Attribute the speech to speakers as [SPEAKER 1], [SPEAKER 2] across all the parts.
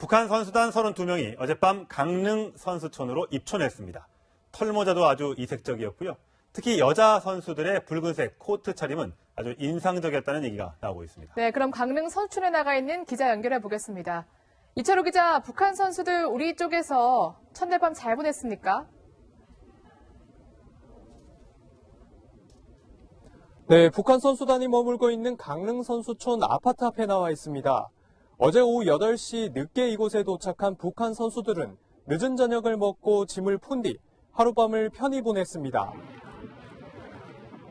[SPEAKER 1] 북한 선수단 32명이 어젯밤 강릉 선수촌으로 입촌했습니다. 털모자도 아주 이색적이었고요. 특히 여자 선수들의 붉은색 코트 차림은 아주 인상적이었다는 얘기가 나오고 있습니다.
[SPEAKER 2] 네, 그럼 강릉 선수촌에 나가 있는 기자 연결해 보겠습니다. 이철우 기자, 북한 선수들 우리 쪽에서 첫날 밤 잘 보냈습니까?
[SPEAKER 3] 네, 북한 선수단이 머물고 있는 강릉 선수촌 아파트 앞에 나와 있습니다. 어제 오후 8시 늦게 이곳에 도착한 북한 선수들은 늦은 저녁을 먹고 짐을 푼 뒤 하룻밤을 편히 보냈습니다.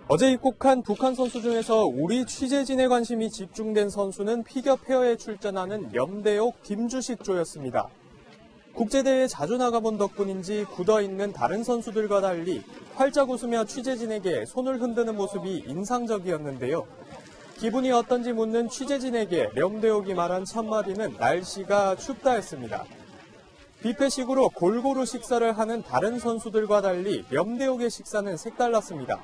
[SPEAKER 3] 어제 입국한 북한 선수 중에서 우리 취재진의 관심이 집중된 선수는 피겨 페어에 출전하는 염대옥, 김주식 조였습니다. 국제대회에 자주 나가본 덕분인지 굳어있는 다른 선수들과 달리 활짝 웃으며 취재진에게 손을 흔드는 모습이 인상적이었는데요. 기분이 어떤지 묻는 취재진에게 염대옥이 말한 첫마디는 날씨가 춥다였습니다. 뷔페식으로 골고루 식사를 하는 다른 선수들과 달리 염대옥의 식사는 색달랐습니다.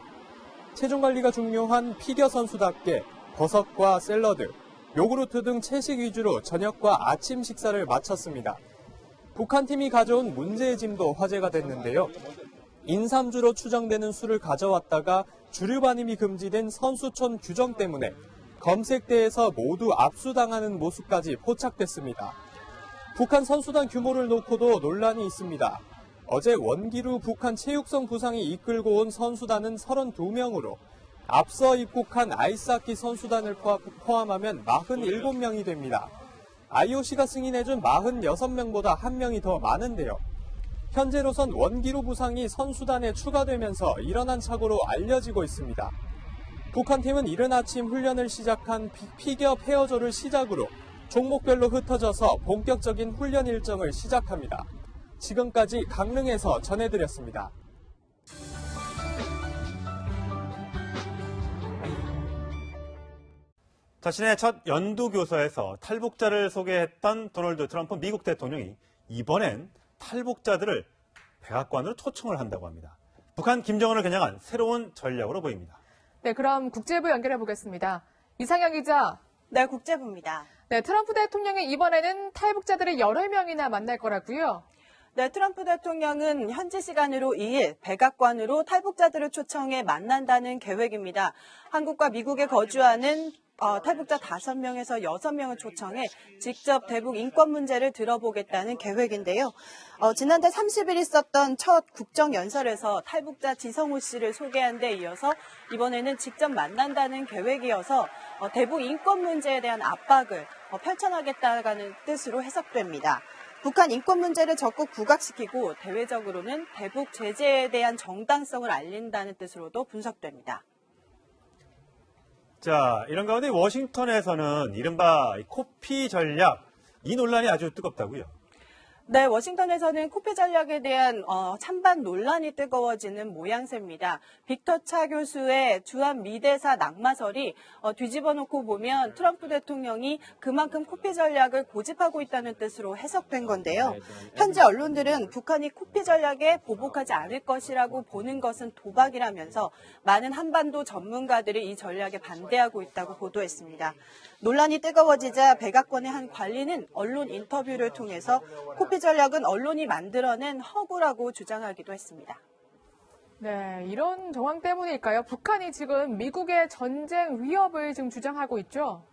[SPEAKER 3] 체중 관리가 중요한 피겨 선수답게 버섯과 샐러드, 요구르트 등 채식 위주로 저녁과 아침 식사를 마쳤습니다. 북한 팀이 가져온 문제의 짐도 화제가 됐는데요. 인삼주로 추정되는 술을 가져왔다가 주류 반입이 금지된 선수촌 규정 때문에 검색대에서 모두 압수당하는 모습까지 포착됐습니다. 북한 선수단 규모를 놓고도 논란이 있습니다. 어제 원기루 북한 체육성 부상이 이끌고 온 선수단은 32명으로 앞서 입국한 아이스하키 선수단을 포함하면 47명이 됩니다. IOC가 승인해준 46명보다 1명이 더 많은데요. 현재로선 원기루 부상이 선수단에 추가되면서 일어난 착오로 알려지고 있습니다. 북한 팀은 이른 아침 훈련을 시작한 피겨 페어조를 시작으로 종목별로 흩어져서 본격적인 훈련 일정을 시작합니다. 지금까지 강릉에서 전해드렸습니다.
[SPEAKER 1] 자신의 첫 연두교서에서 탈북자를 소개했던 도널드 트럼프 미국 대통령이 이번엔 탈북자들을 백악관으로 초청을 한다고 합니다. 북한 김정은을 겨냥한 새로운 전략으로 보입니다.
[SPEAKER 2] 네, 그럼 국제부 연결해 보겠습니다. 이상영 기자.
[SPEAKER 4] 네, 국제부입니다.
[SPEAKER 2] 네, 트럼프 대통령이 이번에는 탈북자들을 여러 명이나 만날 거라고요.
[SPEAKER 4] 네, 트럼프 대통령은 현지 시간으로 2일 백악관으로 탈북자들을 초청해 만난다는 계획입니다. 한국과 미국에 거주하는 탈북자 5명에서 6명을 초청해 직접 대북 인권 문제를 들어보겠다는 계획인데요. 지난달 30일 있었던 첫 국정연설에서 탈북자 지성우 씨를 소개한 데 이어서 이번에는 직접 만난다는 계획이어서 대북 인권 문제에 대한 압박을 펼쳐나가겠다는 뜻으로 해석됩니다. 북한 인권 문제를 적극 부각시키고 대외적으로는 대북 제재에 대한 정당성을 알린다는 뜻으로도 분석됩니다.
[SPEAKER 1] 자, 이런 가운데 워싱턴에서는 이른바 코피 전략, 이 논란이 아주 뜨겁다고요.
[SPEAKER 4] 네, 워싱턴에서는 코피 전략에 대한 찬반 논란이 뜨거워지는 모양새입니다. 빅터 차 교수의 주한 미대사 낙마설이 뒤집어 놓고 보면 트럼프 대통령이 그만큼 코피 전략을 고집하고 있다는 뜻으로 해석된 건데요. 현지 언론들은 북한이 코피 전략에 보복하지 않을 것이라고 보는 것은 도박이라면서 많은 한반도 전문가들이 이 전략에 반대하고 있다고 보도했습니다. 논란이 뜨거워지자 백악관의 한 관리는 언론 인터뷰를 통해서 코피 전략은 언론이 만들어낸 허구라고 주장하기도 했습니다.
[SPEAKER 2] 네, 이런 정황 때문일까요? 북한이 지금 미국의 전쟁 위협을 지금 주장하고 있죠?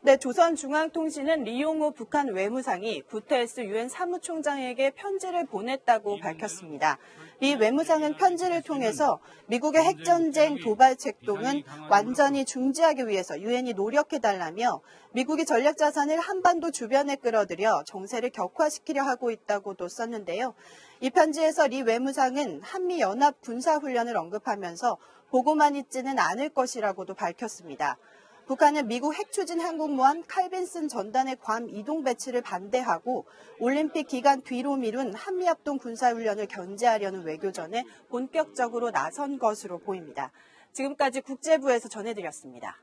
[SPEAKER 4] 네, 조선중앙통신은 리용호 북한 외무상이 구테레스 유엔 사무총장에게 편지를 보냈다고 밝혔습니다. 리 외무상은 편지를 통해서 미국의 핵전쟁 도발 책동은 완전히 중지하기 위해서 유엔이 노력해달라며 미국이 전략 자산을 한반도 주변에 끌어들여 정세를 격화시키려 하고 있다고도 썼는데요. 이 편지에서 리 외무상은 한미연합 군사훈련을 언급하면서 보고만 있지는 않을 것이라고도 밝혔습니다. 북한은 미국 핵추진 항공모함 칼빈슨 전단의 괌 이동 배치를 반대하고 올림픽 기간 뒤로 미룬 한미합동 군사훈련을 견제하려는 외교전에 본격적으로 나선 것으로 보입니다. 지금까지 국제부에서 전해드렸습니다.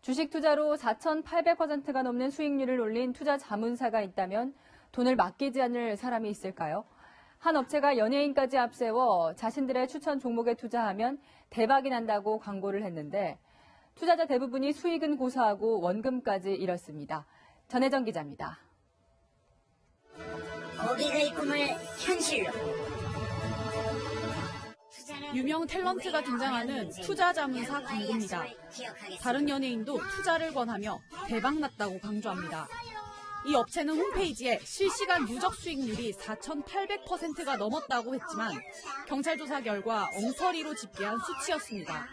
[SPEAKER 5] 주식 투자로 4,800%가 넘는 수익률을 올린 투자 자문사가 있다면 돈을 맡기지 않을 사람이 있을까요? 한 업체가 연예인까지 앞세워 자신들의 추천 종목에 투자하면 대박이 난다고 광고를 했는데 투자자 대부분이 수익은 고사하고 원금까지 잃었습니다. 전혜정 기자입니다.
[SPEAKER 6] 고객의 꿈을 현실로.
[SPEAKER 7] 유명 탤런트가 등장하는 투자자문사 광고입니다. 다른 연예인도 투자를 권하며 대박났다고 강조합니다. 이 업체는 홈페이지에 실시간 누적 수익률이 4,800%가 넘었다고 했지만 경찰 조사 결과 엉터리로 집계한 수치였습니다.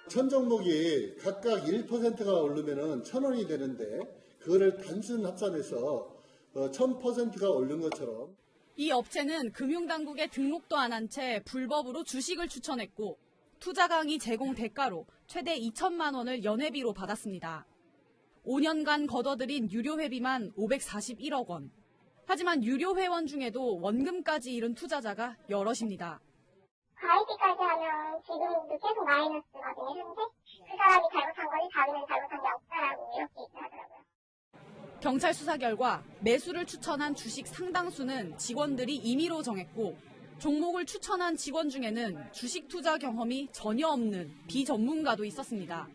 [SPEAKER 8] 천 종목이 각각 1%가 오르면 1,000원이 되는데 그거를 단순 합산해서 1,000%가 오른 것처럼.
[SPEAKER 7] 이 업체는 금융당국에 등록도 안 한 채 불법으로 주식을 추천했고 투자 강의 제공 대가로 최대 2천만 원을 연회비로 받았습니다. 5년간 걷어들인 유료 회비만 541억 원. 하지만 유료 회원 중에도 원금까지 잃은 투자자가 여럿입니다.
[SPEAKER 9] 가입비까지 하면 지금도 계속 마이너스거든요. 현재 그 사람이 잘못한 거지 자기는 잘못한 게 없다라고 이렇게 얘기하더라고요.
[SPEAKER 7] 경찰 수사 결과 매수를 추천한 주식 상당수는 직원들이 임의로 정했고 종목을 추천한 직원 중에는 주식 투자 경험이 전혀 없는 비전문가도 있었습니다.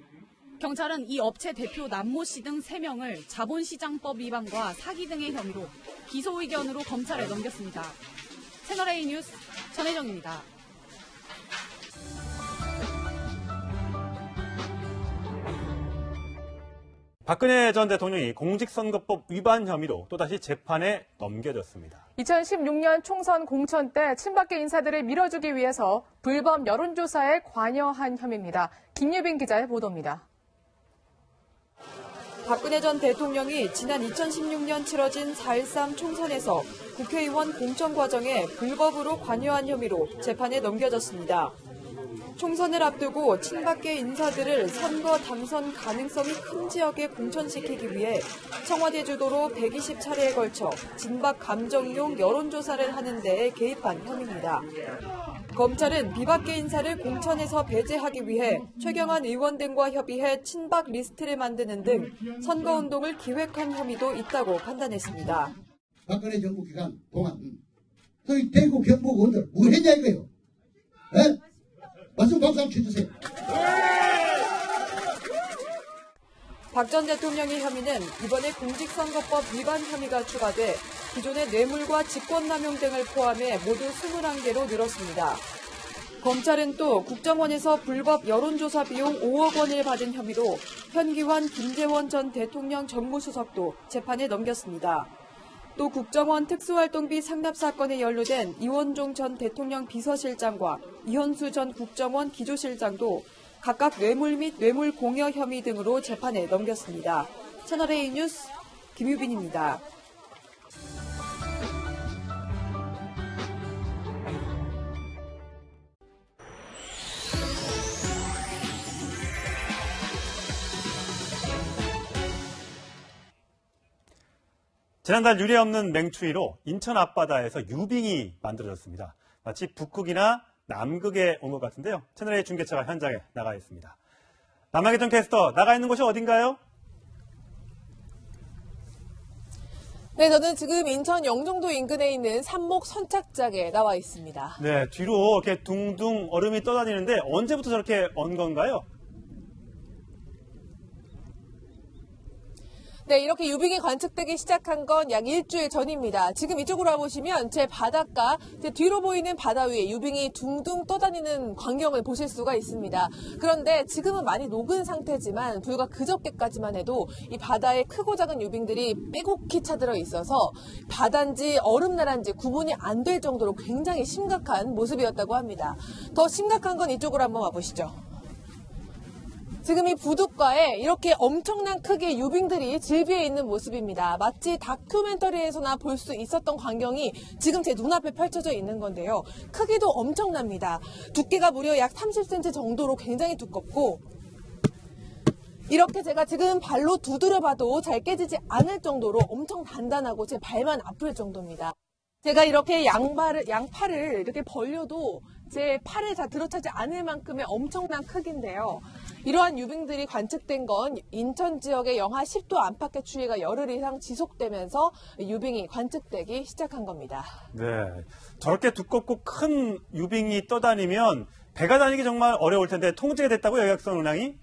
[SPEAKER 7] 경찰은 이 업체 대표 남모 씨 등 3명을 자본시장법 위반과 사기 등의 혐의로 기소 의견으로 검찰에 넘겼습니다. 채널A 뉴스 전혜정입니다.
[SPEAKER 1] 박근혜 전 대통령이 공직선거법 위반 혐의로 또다시 재판에 넘겨졌습니다.
[SPEAKER 2] 2016년 총선 공천 때 친박계 인사들을 밀어주기 위해서 불법 여론조사에 관여한 혐의입니다. 김유빈 기자의 보도입니다.
[SPEAKER 10] 박근혜 전 대통령이 지난 2016년 치러진 4.13 총선에서 국회의원 공천 과정에 불법으로 관여한 혐의로 재판에 넘겨졌습니다. 총선을 앞두고 친박계 인사들을 선거 당선 가능성이 큰 지역에 공천시키기 위해 청와대 주도로 120차례에 걸쳐 진박 감정용 여론조사를 하는 데에 개입한 혐의입니다. 검찰은 비박계 인사를 공천에서 배제하기 위해 최경환 의원 등과 협의해 친박 리스트를 만드는 등 선거운동을 기획한 혐의도 있다고 판단했습니다.
[SPEAKER 11] 박근혜 정부 기간 동안 저희 대구 경북 의원들 뭐 했냐 이거예요? 네? 말씀 감사함 쳐주세요.
[SPEAKER 10] 박 전 대통령의 혐의는 이번에 공직선거법 위반 혐의가 추가돼 기존의 뇌물과 직권남용 등을 포함해 모두 21개로 늘었습니다. 검찰은 또 국정원에서 불법 여론조사 비용 5억 원을 받은 혐의로 현기환 김재원 전 대통령 정무수석도 재판에 넘겼습니다. 또 국정원 특수활동비 상납 사건에 연루된 이원종 전 대통령 비서실장과 이현수 전 국정원 기조실장도 각각 뇌물 및 뇌물 공여 혐의 등으로 재판에 넘겼습니다. 채널A 뉴스 김유빈입니다.
[SPEAKER 1] 지난달 유례없는 맹추위로 인천 앞바다에서 유빙이 만들어졌습니다. 마치 북극이나 남극에 온 것 같은데요. 채널A 중계차가 현장에 나가 있습니다. 남아계정 캐스터, 나가 있는 곳이 어딘가요?
[SPEAKER 12] 네, 저는 지금 인천 영종도 인근에 있는 삼목 선착장에 나와 있습니다.
[SPEAKER 1] 네, 뒤로 이렇게 둥둥 얼음이 떠다니는데 언제부터 저렇게 언 건가요?
[SPEAKER 12] 네, 이렇게 유빙이 관측되기 시작한 건 약 일주일 전입니다. 지금 이쪽으로 와보시면 제 바닷가, 제 뒤로 보이는 바다 위에 유빙이 둥둥 떠다니는 광경을 보실 수가 있습니다. 그런데 지금은 많이 녹은 상태지만 불과 그저께까지만 해도 이 바다에 크고 작은 유빙들이 빼곡히 차들어 있어서 바다인지 얼음나라인지 구분이 안 될 정도로 굉장히 심각한 모습이었다고 합니다. 더 심각한 건 이쪽으로 한번 와보시죠. 지금 이 부둣가에 이렇게 엄청난 크기의 유빙들이 질비해 있는 모습입니다. 마치 다큐멘터리에서나 볼 수 있었던 광경이 지금 제 눈앞에 펼쳐져 있는 건데요. 크기도 엄청납니다. 두께가 무려 약 30cm 정도로 굉장히 두껍고 이렇게 제가 지금 발로 두드려 봐도 잘 깨지지 않을 정도로 엄청 단단하고 제 발만 아플 정도입니다. 제가 이렇게 양팔을 이렇게 벌려도 제 팔에 다 들어차지 않을 만큼의 엄청난 크기인데요. 이러한 유빙들이 관측된 건 인천 지역의 영하 10도 안팎의 추위가 열흘 이상 지속되면서 유빙이 관측되기 시작한 겁니다.
[SPEAKER 1] 네, 저렇게 두껍고 큰 유빙이 떠다니면 배가 다니기 정말 어려울 텐데 통제가 됐다고요, 여객선 운항이?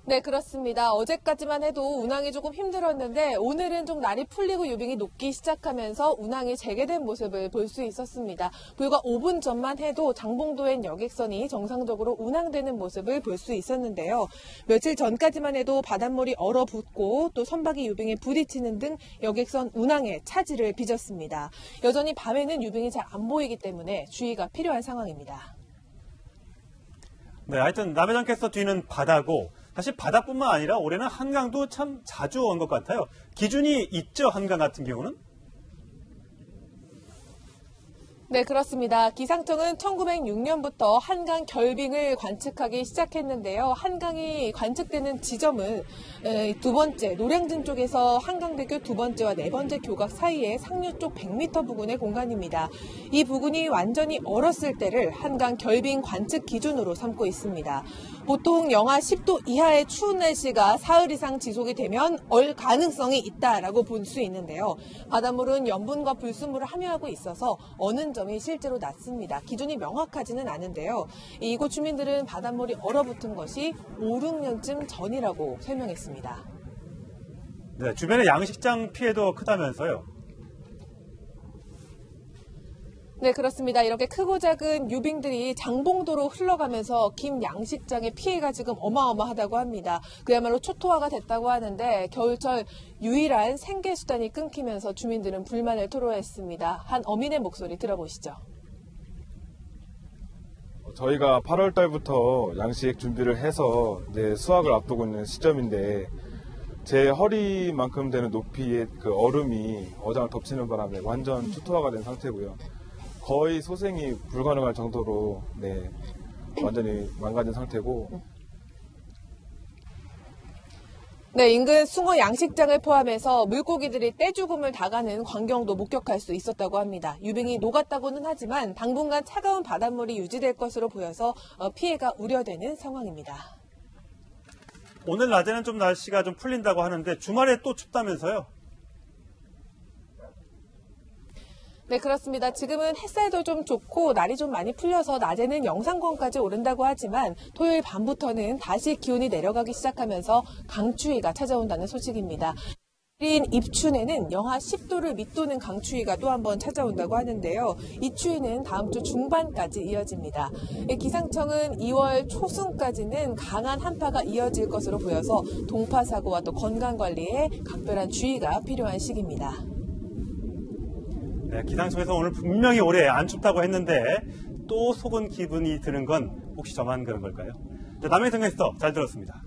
[SPEAKER 12] 네, 그렇습니다. 어제까지만 해도 운항이 조금 힘들었는데 오늘은 좀 날이 풀리고 유빙이 녹기 시작하면서 운항이 재개된 모습을 볼 수 있었습니다. 불과 5분 전만 해도 장봉도행 여객선이 정상적으로 운항되는 모습을 볼 수 있었는데요. 며칠 전까지만 해도 바닷물이 얼어붙고 또 선박이 유빙에 부딪히는 등 여객선 운항에 차질을 빚었습니다. 여전히 밤에는 유빙이 잘 안 보이기 때문에 주의가 필요한 상황입니다.
[SPEAKER 1] 네, 하여튼 남해전 캐스터 뒤는 바다고 사실 바다뿐만 아니라 올해는 한강도 참 자주 온 것 같아요. 기준이 있죠, 한강 같은 경우는?
[SPEAKER 12] 네, 그렇습니다. 기상청은 1906년부터 한강 결빙을 관측하기 시작했는데요. 한강이 관측되는 지점은 두 번째, 노량진 쪽에서 한강대교 두 번째와 네 번째 교각 사이의 상류 쪽 100m 부근의 공간입니다. 이 부근이 완전히 얼었을 때를 한강 결빙 관측 기준으로 삼고 있습니다. 보통 영하 10도 이하의 추운 날씨가 사흘 이상 지속이 되면 얼 가능성이 있다라고 볼 수 있는데요. 바닷물은 염분과 불순물을 함유하고 있어서 어는 점이 실제로 낮습니다. 기준이 명확하지는 않은데요. 이곳 주민들은 바닷물이 얼어붙은 것이 5, 6년쯤 전이라고 설명했습니다.
[SPEAKER 1] 네, 주변에 양식장 피해도 크다면서요.
[SPEAKER 12] 네, 그렇습니다. 이렇게 크고 작은 유빙들이 장봉도로 흘러가면서 김 양식장의 피해가 지금 어마어마하다고 합니다. 그야말로 초토화가 됐다고 하는데 겨울철 유일한 생계수단이 끊기면서 주민들은 불만을 토로했습니다. 한 어민의 목소리 들어보시죠.
[SPEAKER 13] 저희가 8월 달부터 양식 준비를 해서 이제 수확을 앞두고 있는 시점인데 제 허리만큼 되는 높이의 그 얼음이 어장을 덮치는 바람에 완전 초토화가 된 상태고요. 거의 소생이 불가능할 정도로 네, 완전히 망가진 상태고.
[SPEAKER 12] 네, 인근 숭어 양식장을 포함해서 물고기들이 떼죽음을 당하는 광경도 목격할 수 있었다고 합니다. 유빙이 녹았다고는 하지만 당분간 차가운 바닷물이 유지될 것으로 보여서 피해가 우려되는 상황입니다.
[SPEAKER 1] 오늘 낮에는 좀 날씨가 좀 풀린다고 하는데 주말에 또 춥다면서요?
[SPEAKER 12] 네, 그렇습니다. 지금은 햇살도 좀 좋고 날이 좀 많이 풀려서 낮에는 영상권까지 오른다고 하지만 토요일 밤부터는 다시 기온이 내려가기 시작하면서 강추위가 찾아온다는 소식입니다. 내린 입춘에는 영하 10도를 밑도는 강추위가 또 한 번 찾아온다고 하는데요. 이 추위는 다음 주 중반까지 이어집니다. 기상청은 2월 초순까지는 강한 한파가 이어질 것으로 보여서 동파 사고와 또 건강관리에 각별한 주의가 필요한 시기입니다.
[SPEAKER 1] 네, 기상청에서 오늘 분명히 올해 안 춥다고 했는데 또 속은 기분이 드는 건 혹시 저만 그런 걸까요? 네, 남해전 캐스터 잘 들었습니다.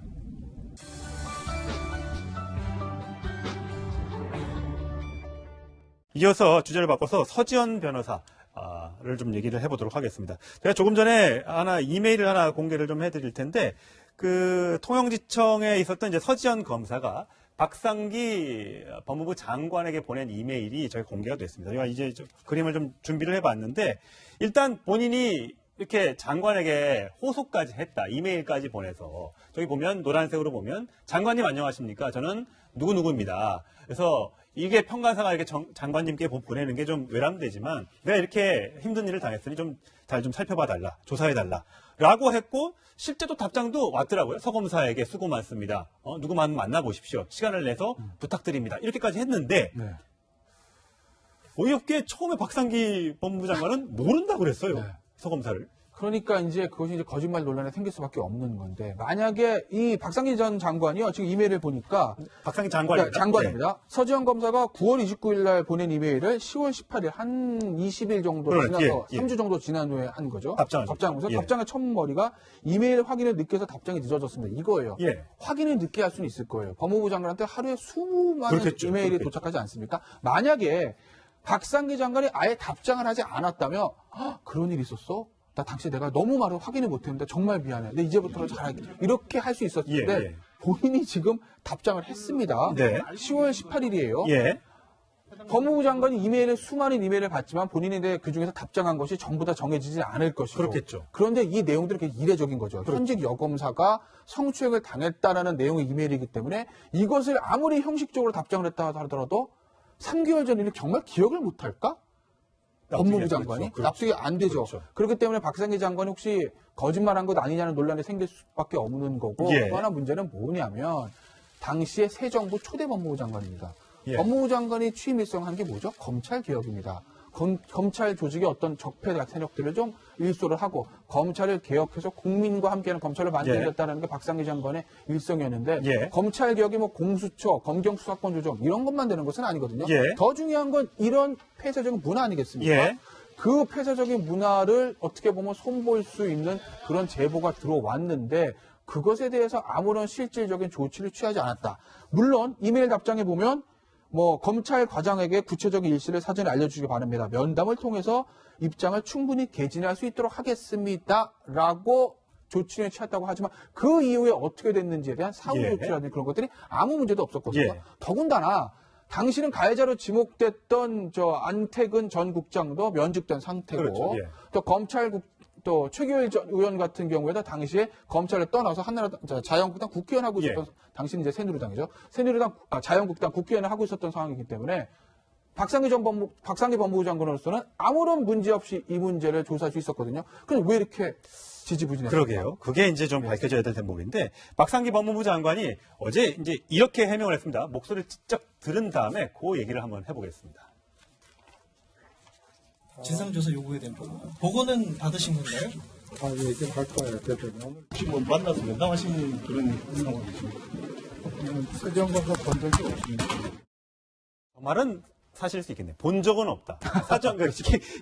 [SPEAKER 1] 이어서 주제를 바꿔서 서지현 변호사를 좀 얘기를 해보도록 하겠습니다. 제가 조금 전에 이메일을 하나 공개를 좀 해드릴 텐데 그 통영지청에 있었던 이제 서지현 검사가 박상기 법무부 장관에게 보낸 이메일이 저희 공개가 됐습니다. 제가 이제 그림을 좀 준비를 해봤는데 일단 본인이 이렇게 장관에게 호소까지 했다. 이메일까지 보내서 저기 보면 노란색으로 보면 장관님 안녕하십니까? 저는 누구누구입니다. 그래서 이게 평간사가 이렇게 장관님께 보내는 게 좀 외람되지만 내가 이렇게 힘든 일을 당했으니 좀 잘 좀 살펴봐 달라. 조사해 달라. 라고 했고 실제로 답장도 왔더라고요. 서 검사에게 수고 많습니다. 누구만 만나보십시오. 시간을 내서 부탁드립니다. 이렇게까지 했는데
[SPEAKER 14] 네.
[SPEAKER 1] 어이없게 처음에 박상기 법무부 장관은 모른다고 그랬어요.
[SPEAKER 14] 네.
[SPEAKER 1] 서 검사를.
[SPEAKER 14] 그러니까 이제 그것이 이제 거짓말 논란이 생길 수밖에 없는 건데 만약에 이 박상기 전 장관이요 지금 이메일을 보니까
[SPEAKER 1] 박상기 장관입니다.
[SPEAKER 14] 네, 장관입니다. 네. 서지현 검사가 9월 29일 날 보낸 이메일을 10월 18일 한 20일 정도 지나서 3주 정도 지난 후에 한 거죠. 답장하면서 답장의 첫머리가 이메일 확인을 늦게 해서 답장이 늦어졌습니다. 이거예요. 확인을 늦게 할 수는 있을 거예요. 법무부 장관한테 하루에 수많은 이메일이 도착하지 않습니까? 만약에 박상기 장관이 아예 답장을 하지 않았다면 그런 일이 있었어? 나 당시 내가 너무 말을 확인을 못했는데 정말 미안해. 근데 이제부터는 잘할게. 이렇게 할 수 있었을 때 본인이 지금 답장을 했습니다. 10월 18일이에요. 법무부 장관이 수많은 이메일을 받지만 본인이 그 중에서 답장한 것이 전부 다 정해지지 않을 것이고.
[SPEAKER 1] 그렇겠죠.
[SPEAKER 14] 그런데 이 내용들이 되게 이례적인 거죠.
[SPEAKER 1] 그렇죠.
[SPEAKER 14] 현직 여검사가 성추행을 당했다라는 내용의 이메일이기 때문에 이것을 아무리 형식적으로 답장을 했다 하더라도 3개월 전 일을 정말 기억을 못할까? 법무부 장관이
[SPEAKER 1] 그렇죠.
[SPEAKER 14] 납득이 안 되죠.
[SPEAKER 1] 그렇죠.
[SPEAKER 14] 그렇기 때문에 박상기 장관이 혹시 거짓말한 것 아니냐는 논란이 생길 수밖에 없는 거고
[SPEAKER 1] 예.
[SPEAKER 14] 또 하나 문제는 뭐냐면 당시에 새 정부 초대 법무부 장관입니다.
[SPEAKER 1] 예.
[SPEAKER 14] 법무부 장관이 취임 일성한 게 뭐죠? 검찰 개혁입니다. 검찰 조직의 어떤 적폐 세력들을 좀 일소를 하고 검찰을 개혁해서 국민과 함께하는 검찰을 만들겠다는 게 박상기 장관의 일성이었는데
[SPEAKER 1] 예.
[SPEAKER 14] 검찰 개혁이 뭐 공수처, 검경 수사권 조정 이런 것만 되는 것은 아니거든요.
[SPEAKER 1] 예.
[SPEAKER 14] 더 중요한 건 이런 폐쇄적인 문화 아니겠습니까?
[SPEAKER 1] 예.
[SPEAKER 14] 그 폐쇄적인 문화를 어떻게 보면 손볼 수 있는 그런 제보가 들어왔는데 그것에 대해서 아무런 실질적인 조치를 취하지 않았다. 물론 이메일 답장에 보면 뭐 검찰 과장에게 구체적인 일시를 사전에 알려주시기 바랍니다. 면담을 통해서 입장을 충분히 개진할 수 있도록 하겠습니다라고 조치를 취했다고 하지만 그 이후에 어떻게 됐는지에 대한 사후
[SPEAKER 1] 예.
[SPEAKER 14] 조치라든지 그런 것들이 아무 문제도 없었거든요.
[SPEAKER 1] 예.
[SPEAKER 14] 더군다나 당시는 가해자로 지목됐던 안태근 전 국장도 면직된 상태고
[SPEAKER 1] 그렇죠. 예.
[SPEAKER 14] 또 또 최규일 전 의원 같은 경우에도 당시에 검찰을 떠나서 자유한국당 국회의원 하고 있었던 당시는 이제 새누리당이죠. 자유한국당 국회의원을 하고 있었던 상황이기 때문에 박상기 법무부 장관으로서는 아무런 문제 없이 이 문제를 조사할 수 있었거든요. 그럼 왜 이렇게 지지부진했을까?
[SPEAKER 1] 그러게요. 그게 이제 좀 밝혀져야 될 대목인데 박상기 법무부 장관이 어제 이제 이렇게 해명을 했습니다. 목소리를 직접 들은 다음에 그 얘기를 한번 해보겠습니다.
[SPEAKER 15] 진상조사 요구에 대한 보고는 받으신 건가요?
[SPEAKER 16] 예, 이제 갈 거예요, 대표님.
[SPEAKER 15] 지금 만나서 면담하신 그런 상황이십니까?
[SPEAKER 16] 서지현 검사 본 적이 없습니다.
[SPEAKER 1] 말은 사실일 수 있겠네요. 본 적은 없다. 사전,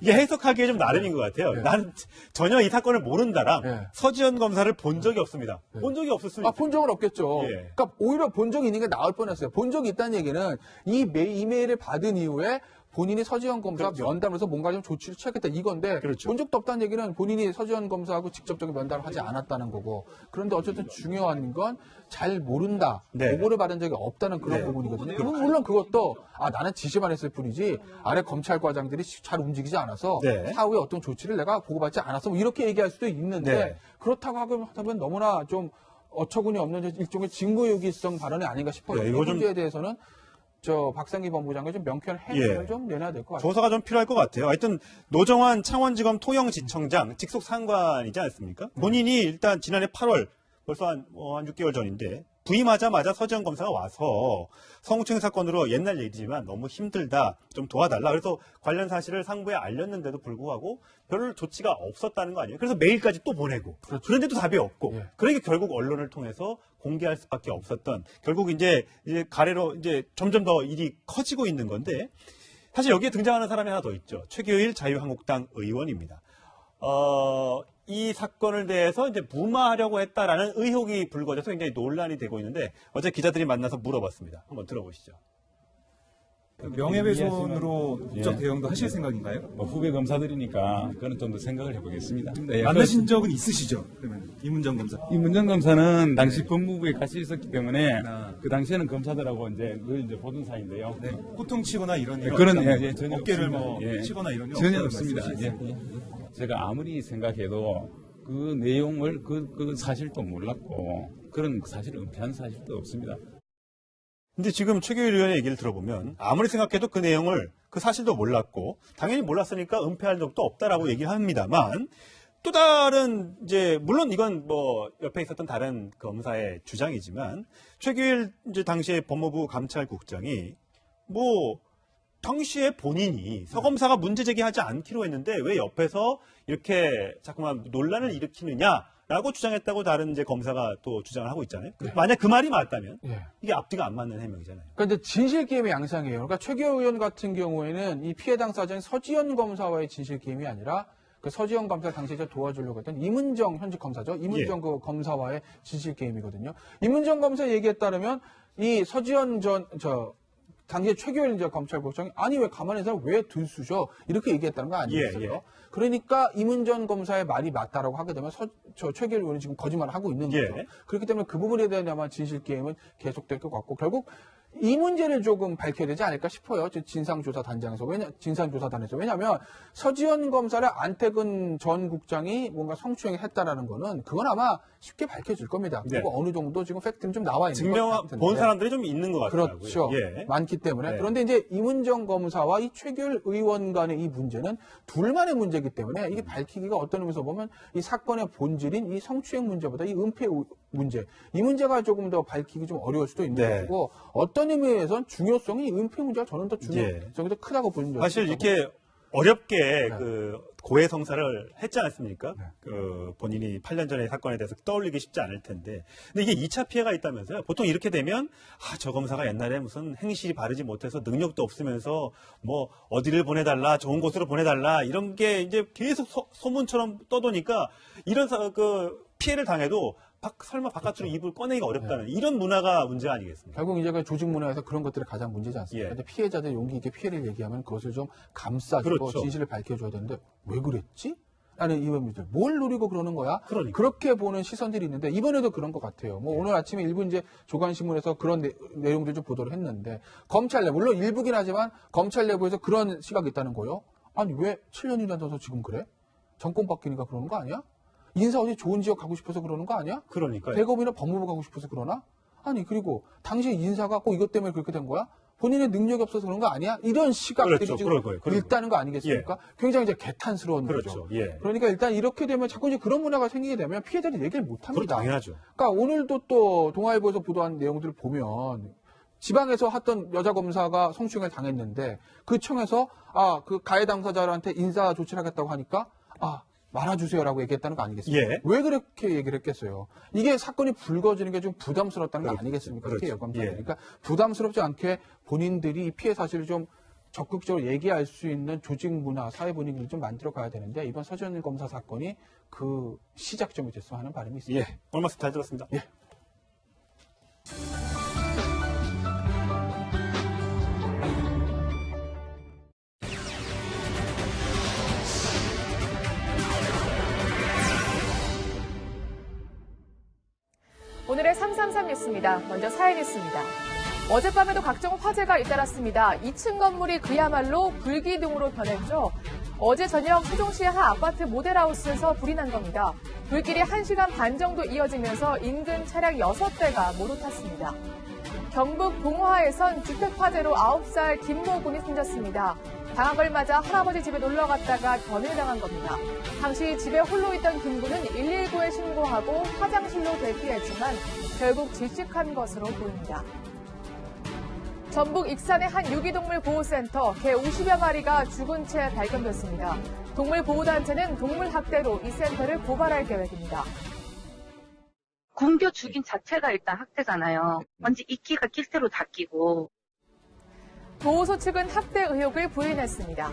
[SPEAKER 1] 이게 해석하기에 좀 나름인 것 같아요.
[SPEAKER 14] 네.
[SPEAKER 1] 나는 전혀 이 사건을 모른다랑
[SPEAKER 14] 네.
[SPEAKER 1] 서지현 검사를 본 적이 없습니다. 본 적이 없을 수 있죠.
[SPEAKER 14] 본 적은 없겠죠.
[SPEAKER 1] 예.
[SPEAKER 14] 그러니까 오히려 본 적이 있는 게 나을 뻔했어요. 본 적이 있다는 얘기는 이 이메일을 받은 이후에 본인이 서지현 검사와
[SPEAKER 1] 그렇죠.
[SPEAKER 14] 면담을 해서 뭔가 좀 조치를 취하겠다 이건데
[SPEAKER 1] 그렇죠.
[SPEAKER 14] 본 적도 없다는 얘기는 본인이 서지현 검사하고 직접적인 면담을 하지 않았다는 거고 그런데 어쨌든 중요한 건 잘 모른다.
[SPEAKER 1] 네.
[SPEAKER 14] 보고를 받은 적이 없다는 그런
[SPEAKER 1] 네.
[SPEAKER 14] 부분이거든요. 물론 그것도 나는 지시만 했을 뿐이지 아래 검찰과장들이 잘 움직이지 않아서
[SPEAKER 1] 네.
[SPEAKER 14] 사후에 어떤 조치를 내가 보고받지 않았어 뭐 이렇게 얘기할 수도 있는데
[SPEAKER 1] 네.
[SPEAKER 14] 그렇다고 하면 너무나 좀 어처구니 없는 일종의 증거유기성 발언이 아닌가 싶어요.
[SPEAKER 1] 네,
[SPEAKER 14] 이
[SPEAKER 1] 이거 좀-
[SPEAKER 14] 문제에 대해서는 박상기 법무장관이 좀 명쾌한 해명을
[SPEAKER 1] 예.
[SPEAKER 14] 좀 내놔야 될 것 같아요.
[SPEAKER 1] 조사가 좀 필요할 것 같아요. 하여튼 노정환 창원지검 토영지청장 직속 상관이지 않습니까? 본인이 일단 지난해 8월 벌써 한 6개월 전인데 부임하자마자 서지현 검사가 와서 성추행 사건으로 옛날 얘기지만 너무 힘들다 좀 도와달라 그래서 관련 사실을 상부에 알렸는데도 불구하고 별 조치가 없었다는 거 아니에요. 그래서 메일까지 또 보내고 그런데도 답이 없고
[SPEAKER 14] 예.
[SPEAKER 1] 그러니까 결국 언론을 통해서 공개할 수밖에 없었던 결국 이제 가래로 이제 점점 더 일이 커지고 있는 건데 사실 여기에 등장하는 사람이 하나 더 있죠. 최규일 자유한국당 의원입니다. 이 사건을 대해서 이제 무마하려고 했다라는 의혹이 불거져서 굉장히 논란이 되고 있는데 어제 기자들이 만나서 물어봤습니다. 한번 들어보시죠.
[SPEAKER 17] 명예훼손으로 법적
[SPEAKER 18] 예.
[SPEAKER 17] 대응도 하실 생각인가요?
[SPEAKER 18] 뭐 후배 검사들이니까 그거는 좀 더 생각을 해보겠습니다. 네,
[SPEAKER 17] 만나신 적은 있으시죠? 그러면 이문정 검사.
[SPEAKER 18] 이문정 검사는 당시 법무부에 같이 있었기 때문에 그 당시에는 검사들하고 이제 보던 사이인데요.
[SPEAKER 17] 네, 호통치거나 이런 일
[SPEAKER 18] 그런
[SPEAKER 17] 없다고.
[SPEAKER 18] 전혀
[SPEAKER 17] 어깨를
[SPEAKER 18] 없습니다.
[SPEAKER 17] 뭐
[SPEAKER 18] 예.
[SPEAKER 17] 치거나 이런 일
[SPEAKER 18] 전혀
[SPEAKER 17] 없다고
[SPEAKER 18] 없습니다.
[SPEAKER 17] 말씀하시죠?
[SPEAKER 18] 예. 제가 아무리 생각해도 그 내용을 그 사실도 몰랐고 그런 사실을 은폐한 사실도 없습니다.
[SPEAKER 1] 근데 지금 최규일 의원의 얘기를 들어보면 아무리 생각해도 그 내용을 그 사실도 몰랐고 당연히 몰랐으니까 은폐할 적도 없다라고 얘기를 합니다만 또 다른 이제 물론 이건 뭐 옆에 있었던 다른 검사의 주장이지만 최규일 이제 당시에 법무부 감찰국장이 뭐 당시에 본인이 서 검사가 문제 제기하지 않기로 했는데 왜 옆에서 이렇게 자꾸만 논란을 일으키느냐라고 주장했다고 다른 이제 검사가 또 주장을 하고 있잖아요. 만약 그 말이 맞다면 이게 앞뒤가 안 맞는 해명이잖아요.
[SPEAKER 14] 그러니까 이제 진실 게임의 양상이에요. 그러니까 최규일 의원 같은 경우에는 이 피해 당사자인 서지현 검사와의 진실 게임이 아니라 그 서지현 검사 당시에 도와주려고 했던 이문정 현직 검사죠. 이문정 그 검사와의 진실 게임이거든요. 이문정 검사 얘기에 따르면 이 서지현 당시에 최규일 검찰국장이 아니 왜 가만히 있는 사람 왜 들쑤셔 이렇게 얘기했다는 거 아니겠어요? 그러니까 이문정 검사의 말이 맞다라고 하게 되면 최규일 의원이 지금 거짓말을 하고 있는 거죠. 그렇기 때문에 그 부분에 대한 아마 진실 게임은 계속될 것 같고 결국 이 문제를 조금 밝혀야 되지 않을까 싶어요. 진상조사단에서. 왜냐하면 서지현 검사를 안태근 전 국장이 뭔가 성추행을 했다라는 거는 그건 아마 쉽게 밝혀질 겁니다.
[SPEAKER 1] 네.
[SPEAKER 14] 그리고 어느 정도 지금 팩트는 좀 나와 있는 것
[SPEAKER 1] 증명
[SPEAKER 14] 같은데.
[SPEAKER 1] 본 사람들이 좀 있는 것 같더라고요.
[SPEAKER 14] 그렇죠.
[SPEAKER 1] 예.
[SPEAKER 14] 많기 때문에.
[SPEAKER 1] 네.
[SPEAKER 14] 그런데 이제 이문정 검사와 이 최규일 의원 간의 이 문제는 둘만의 문제이기 때문에 이게 밝히기가 어떤 의미에서 보면 이 사건의 본질인 이 성추행 문제보다 이 은폐 문제, 이 문제가 조금 더 밝히기 좀 어려울 수도 있는
[SPEAKER 1] 네.
[SPEAKER 14] 것이고 어떤 의미에선 중요성이 은폐 문제가 저는 더 중요성이 더 크다고 보는
[SPEAKER 1] 사실 이렇게 어렵게 그 고해성사를 했지 않았습니까? 그 본인이 8년 전의 사건에 대해서 떠올리기 쉽지 않을 텐데. 근데 이게 2차 피해가 있다면서요? 보통 이렇게 되면 저 검사가 옛날에 무슨 행실이 바르지 못해서 능력도 없으면서 뭐 어디를 보내달라, 좋은 곳으로 보내달라 이런 게 이제 계속 소문처럼 떠도니까 이런 그 피해를 당해도 설마 바깥으로 입을 꺼내기가 어렵다는 이런 문화가 문제 아니겠습니까?
[SPEAKER 14] 결국 이제 그 조직 문화에서 그런 것들이 가장 문제지 않습니까? 근데 피해자들 용기 있게 피해를 얘기하면 그것을 좀 감싸주고
[SPEAKER 1] 그렇죠.
[SPEAKER 14] 진실을 밝혀줘야 되는데 왜 그랬지? 라는 의문이죠. 뭘 노리고 그러는 거야?
[SPEAKER 1] 그러니까.
[SPEAKER 14] 그렇게 보는 시선들이 있는데 이번에도 그런 것 같아요. 뭐 오늘 아침에 일부 이제 조간신문에서 그런 내용들 좀 보도를 했는데 검찰 내부, 물론 일부긴 하지만 검찰 내부에서 그런 시각이 있다는 거예요. 아니 왜 7년이나 돼서 지금 그래? 정권 바뀌니까 그러는 거 아니야? 인사 어디 좋은 지역 가고 싶어서 그러는 거 아니야?
[SPEAKER 1] 그러니까요.
[SPEAKER 14] 대검이나 법무부 가고 싶어서 그러나? 아니 그리고 당시 인사가 꼭 이것 때문에 그렇게 된 거야? 본인의 능력이 없어서 그런 거 아니야? 이런 시각들이
[SPEAKER 1] 그렇죠.
[SPEAKER 14] 지금
[SPEAKER 1] 그런
[SPEAKER 14] 있다는 거 아니겠습니까? 굉장히 이제 개탄스러운 거죠. 그러니까 일단 이렇게 되면 자꾸 이제 그런 문화가 생기게 되면 피해자들이 얘기를 못 합니다.
[SPEAKER 1] 당연하죠.
[SPEAKER 14] 그러니까 오늘도 또 동아일보에서 보도한 내용들을 보면 지방에서 했던 여자 검사가 성추행을 당했는데 그 청에서 그 가해 당사자한테 인사 조치를 하겠다고 하니까 말아주세요라고 얘기했다는 거 아니겠습니까? 왜 그렇게 얘기를 했겠어요? 이게 사건이 불거지는 게 좀 부담스럽다는 거 아니겠습니까?
[SPEAKER 1] 그렇죠.
[SPEAKER 14] 여검사들. 그러니까 부담스럽지 않게 본인들이 이 피해 사실을 좀 적극적으로 얘기할 수 있는 조직 문화, 사회 분위기를 좀 만들어 가야 되는데 이번 서지현 검사 사건이 그 시작점이 됐으면 하는 바람이 있습니다.
[SPEAKER 1] 오늘 말씀 잘 들었습니다.
[SPEAKER 2] 오늘의 333 뉴스입니다. 먼저 사회 뉴스입니다. 어젯밤에도 각종 화재가 잇따랐습니다. 2층 건물이 그야말로 불기둥으로 변했죠. 어제 저녁 세종시의 한 아파트 모델하우스에서 불이 난 겁니다. 불길이 1시간 반 정도 이어지면서 인근 차량 6대가 모두 탔습니다. 경북 봉화에선 주택 화재로 9살 김모군이 숨졌습니다. 당한 걸 맞아 할아버지 집에 놀러 갔다가 견을 당한 겁니다. 당시 집에 홀로 있던 김군은 119에 신고하고 화장실로 대피했지만 결국 질식한 것으로 보입니다. 전북 익산의 한 유기동물 보호센터 개 50여 마리가 죽은 채 발견됐습니다. 동물보호단체는 동물학대로 이 센터를 고발할 계획입니다.
[SPEAKER 19] 굶겨 죽인 자체가 일단 학대잖아요. 먼저 이끼가 낄새로 다 끼고.
[SPEAKER 2] 보호소 측은 학대 의혹을 부인했습니다.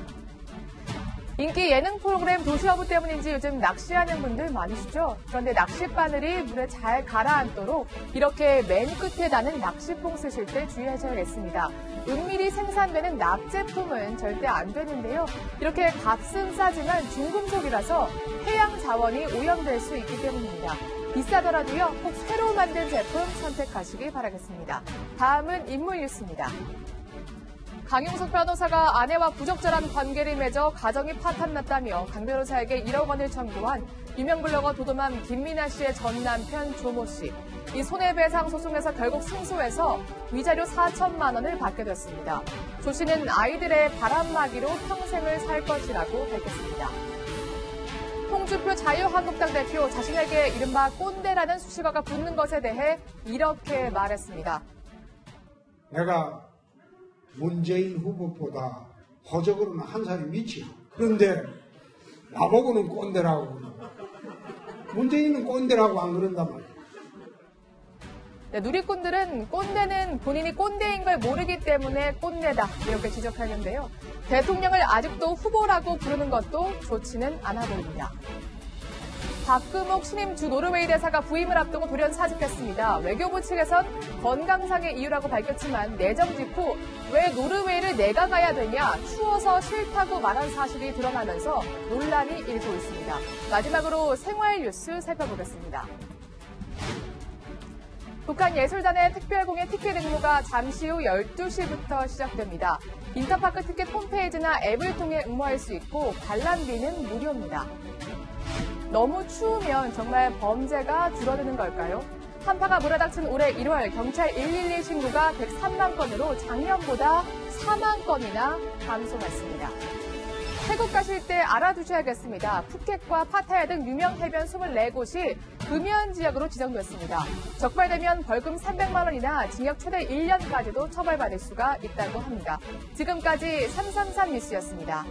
[SPEAKER 2] 인기 예능 프로그램 도시어부 때문인지 요즘 낚시하는 분들 많으시죠? 그런데 낚싯바늘이 물에 잘 가라앉도록 이렇게 맨 끝에 다는 낚시봉 쓰실 때 주의하셔야겠습니다. 은밀히 생산되는 납제품은 절대 안 되는데요. 이렇게 값은 싸지만 중금속이라서 해양 자원이 오염될 수 있기 때문입니다. 비싸더라도요, 꼭 새로 만든 제품 선택하시기 바라겠습니다. 다음은 인물 뉴스입니다. 강용석 변호사가 아내와 부적절한 관계를 맺어 가정이 파탄났다며 강 변호사에게 1억 원을 청구한 유명 블로거 도도맘 김민아 씨의 전 남편 조모 씨. 이 손해배상 소송에서 결국 승소해서 위자료 4천만 원을 받게 됐습니다. 조 씨는 아이들의 바람막이로 평생을 살 것이라고 밝혔습니다. 홍준표 자유한국당 대표 자신에게 이른바 꼰대라는 수식어가 붙는 것에 대해 이렇게 말했습니다.
[SPEAKER 16] 내가 문재인 후보보다 호적으로는 한 살이 밑이야. 그런데 나보고는 꼰대라고. 문재인은 꼰대라고 안 그런단 말이야.
[SPEAKER 2] 네, 누리꾼들은 꼰대는 본인이 꼰대인 걸 모르기 때문에 꼰대다 이렇게 지적하는데요. 대통령을 아직도 후보라고 부르는 것도 좋지는 않아 보입니다. 박금옥 신임 주 노르웨이 대사가 부임을 앞두고 돌연 사직했습니다. 외교부 측에선 건강상의 이유라고 밝혔지만 내정 직후 왜 노르웨이를 내가 가야 되냐, 추워서 싫다고 말한 사실이 드러나면서 논란이 일고 있습니다. 마지막으로 생활 뉴스 살펴보겠습니다. 북한예술단의 특별공연 티켓 응모가 잠시 후 12시부터 시작됩니다. 인터파크 티켓 홈페이지나 앱을 통해 응모할 수 있고 관람비는 무료입니다. 너무 추우면 정말 범죄가 줄어드는 걸까요? 한파가 몰아닥친 올해 1월 경찰 112 신고가 103만 건으로 작년보다 4만 건이나 감소했습니다. 태국 가실 때 알아두셔야겠습니다. 푸켓과 파타야 등 유명 해변 24곳이 금연 지역으로 지정됐습니다. 적발되면 벌금 300만 원이나 징역 최대 1년까지도 처벌받을 수가 있다고 합니다. 지금까지 333 뉴스였습니다.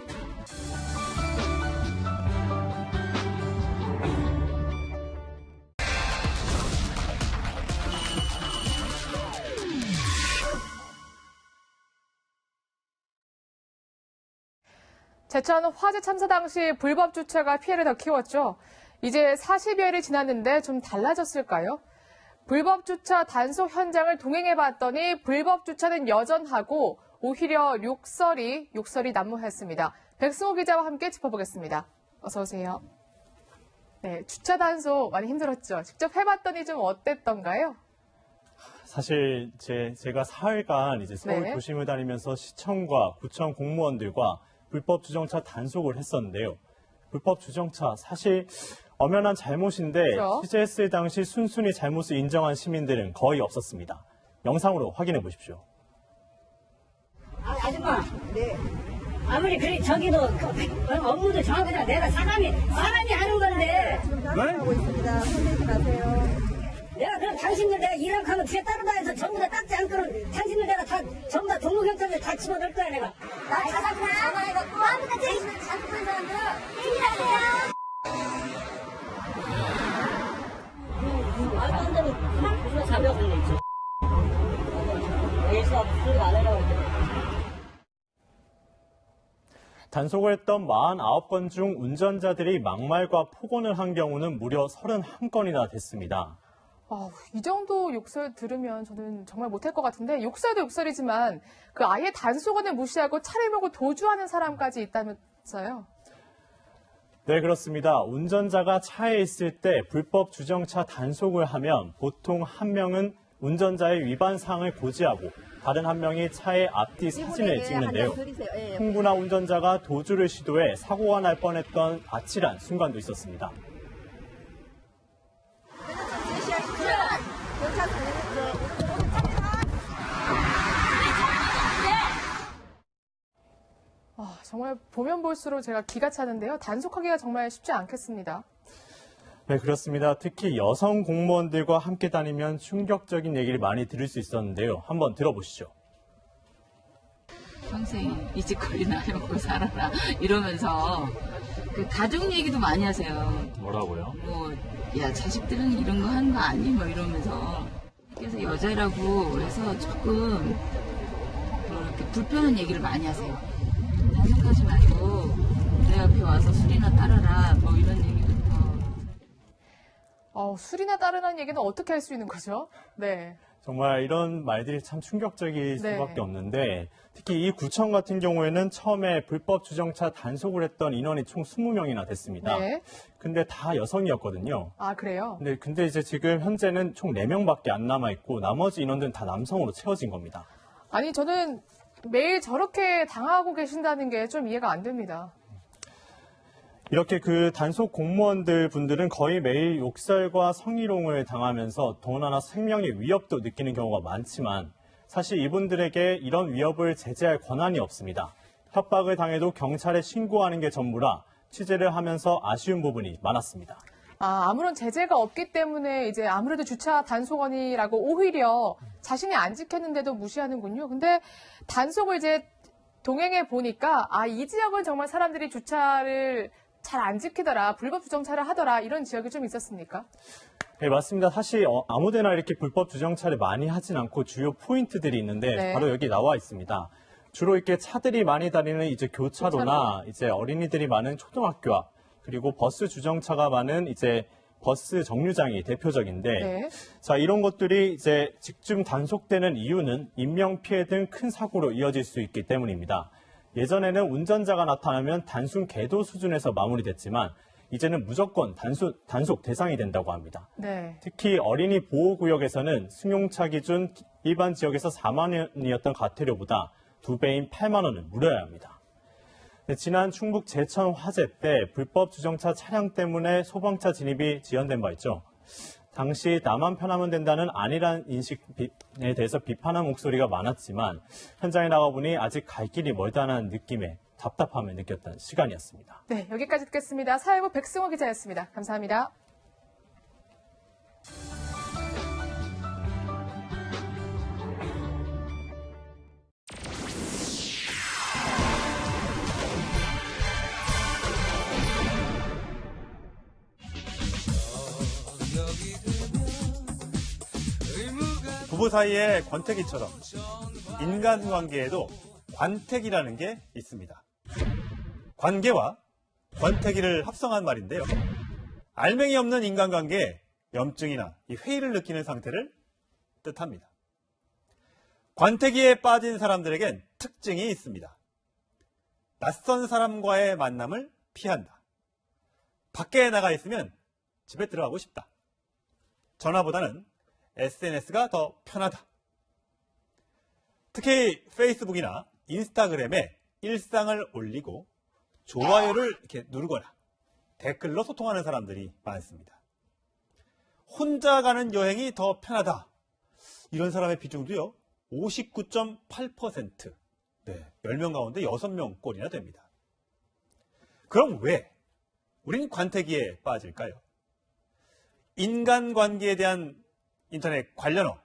[SPEAKER 2] 제천 화재 참사 당시 불법 주차가 피해를 더 키웠죠. 이제 40여일이 지났는데 좀 달라졌을까요? 불법 주차 단속 현장을 동행해봤더니 불법 주차는 여전하고 오히려 욕설이 난무했습니다. 백승호 기자와 함께 짚어보겠습니다. 어서 오세요. 네, 주차 단속 많이 힘들었죠. 직접 해봤더니 좀 어땠던가요?
[SPEAKER 20] 사실 제가 사흘간 이제 서울
[SPEAKER 2] 네.
[SPEAKER 20] 도심을 다니면서 시청과 구청 공무원들과 불법 주정차 단속을 했었는데요. 불법 주정차 사실 엄연한 잘못인데
[SPEAKER 2] 그렇죠.
[SPEAKER 20] 취재했을 당시 순순히 잘못을 인정한 시민들은 거의 없었습니다. 영상으로 확인해 보십시오.
[SPEAKER 6] 아줌마, 네. 아무리 그래 저기도 업무도 정확하잖아. 내가 사람이 하는 건데. 하고 있습니다. 흔들지 마세요. 내가 그럼 당신들 내가 일하고 하면 뒤에 따라다녀서 전부 다 닦지 않고는 당신들 내가 다 전부 다 동무경찰들 다 집어넣을 거야 내가. 나 가사구나. 전화해갖고 아무나 제일 잘못 본 사람들 일하세요. 말도 안 되는 무슨 자벽을 내죠. 예수가 무슨 안 해라고.
[SPEAKER 20] 단속을 했던 49건 중 운전자들이 막말과 폭언을 한 경우는 무려 31건이나 됐습니다.
[SPEAKER 2] 이 정도 욕설 들으면 저는 정말 못할 것 같은데 욕설도 욕설이지만 그 아예 단속원을 무시하고 차를 몰고 도주하는 사람까지 있다면서요?
[SPEAKER 20] 네, 그렇습니다. 운전자가 차에 있을 때 불법 주정차 단속을 하면 보통 한 명은 운전자의 위반 사항을 고지하고 다른 한 명이 차의 앞뒤 사진을 찍는데요. 흥분한 운전자가 도주를 시도해 사고가 날 뻔했던 아찔한 순간도 있었습니다.
[SPEAKER 2] 정말 보면 볼수록 제가 기가 차는데요. 단속하기가 정말 쉽지 않겠습니다.
[SPEAKER 20] 네, 그렇습니다. 특히 여성 공무원들과 함께 다니면 충격적인 얘기를 많이 들을 수 있었는데요. 한번 들어보시죠.
[SPEAKER 21] 평생 이 짓거리나 해먹고 살아라 이러면서 그 가족 얘기도 많이 하세요.
[SPEAKER 20] 뭐라고요?
[SPEAKER 21] 야 자식들은 이런 거 하는 거 아니? 뭐 이러면서. 그래서 여자라고 해서 조금 이렇게 불편한 얘기를 많이 하세요. 단속하지 말고 내 앞에 와서 술이나 따라라 뭐 이런 얘기부터.
[SPEAKER 2] 술이나 따르는 얘기는 어떻게 할 수 있는 거죠? 네.
[SPEAKER 20] 정말 이런 말들이 참 충격적일
[SPEAKER 2] 네.
[SPEAKER 20] 수밖에 없는데 특히 이 구청 같은 경우에는 처음에 불법 주정차 단속을 했던 인원이 총 20명이나 됐습니다.
[SPEAKER 2] 네.
[SPEAKER 20] 근데 다 여성이었거든요.
[SPEAKER 2] 아, 그래요?
[SPEAKER 20] 근데 이제 지금 현재는 총 4명밖에 안 남아있고 나머지 인원들은 다 남성으로 채워진 겁니다.
[SPEAKER 2] 아니, 저는 매일 저렇게 당하고 계신다는 게 좀 이해가 안 됩니다.
[SPEAKER 20] 이렇게 그 단속 공무원들 분들은 거의 매일 욕설과 성희롱을 당하면서 더군다나 생명의 위협도 느끼는 경우가 많지만 사실 이분들에게 이런 위협을 제재할 권한이 없습니다. 협박을 당해도 경찰에 신고하는 게 전부라 취재를 하면서 아쉬운 부분이 많았습니다.
[SPEAKER 2] 아무런 제재가 없기 때문에 이제 아무래도 주차 단속원이라고 오히려 자신이 안 지켰는데도 무시하는군요. 근데 단속을 이제 동행해 보니까 이 지역은 정말 사람들이 주차를 잘 안 지키더라, 불법 주정차를 하더라 이런 지역이 좀 있었습니까?
[SPEAKER 20] 네, 맞습니다. 사실 아무데나 이렇게 불법 주정차를 많이 하진 않고 주요 포인트들이 있는데
[SPEAKER 2] 네.
[SPEAKER 20] 바로 여기 나와 있습니다. 주로 이렇게 차들이 많이 다니는 이제 교차로나 이제 어린이들이 많은 초등학교 앞 그리고 버스 주정차가 많은 이제 버스 정류장이 대표적인데
[SPEAKER 2] 네.
[SPEAKER 20] 자, 이런 것들이 이제 집중 단속되는 이유는 인명피해 등 큰 사고로 이어질 수 있기 때문입니다. 예전에는 운전자가 나타나면 단순 계도 수준에서 마무리됐지만 이제는 무조건 단속 대상이 된다고 합니다.
[SPEAKER 2] 네.
[SPEAKER 20] 특히 어린이 보호구역에서는 승용차 기준 일반 지역에서 4만 원이었던 과태료보다 2배인 8만 원을 물어야 합니다. 지난 충북 제천 화재 때 불법 주정차 차량 때문에 소방차 진입이 지연된 바 있죠. 당시 나만 편하면 된다는 아니란 인식에 대해서 비판한 목소리가 많았지만 현장에 나가보니 아직 갈 길이 멀다는 느낌에 답답함을 느꼈던 시간이었습니다.
[SPEAKER 2] 네, 여기까지 듣겠습니다. 사회부 백승호 기자였습니다. 감사합니다.
[SPEAKER 1] 부부 사이의 권태기처럼 인간관계에도 관태기라는 게 있습니다. 관계와 권태기를 합성한 말인데요. 알맹이 없는 인간관계에 염증이나 회의를 느끼는 상태를 뜻합니다. 관태기에 빠진 사람들에겐 특징이 있습니다. 낯선 사람과의 만남을 피한다. 밖에 나가 있으면 집에 들어가고 싶다. 전화보다는 SNS가 더 편하다. 특히 페이스북이나 인스타그램에 일상을 올리고 좋아요를 이렇게 누르거나 댓글로 소통하는 사람들이 많습니다. 혼자 가는 여행이 더 편하다. 이런 사람의 비중도요, 59.8%. 네, 10명 가운데 6명 꼴이나 됩니다. 그럼 왜 우린 관태기에 빠질까요? 인간관계에 대한 인터넷 관련어,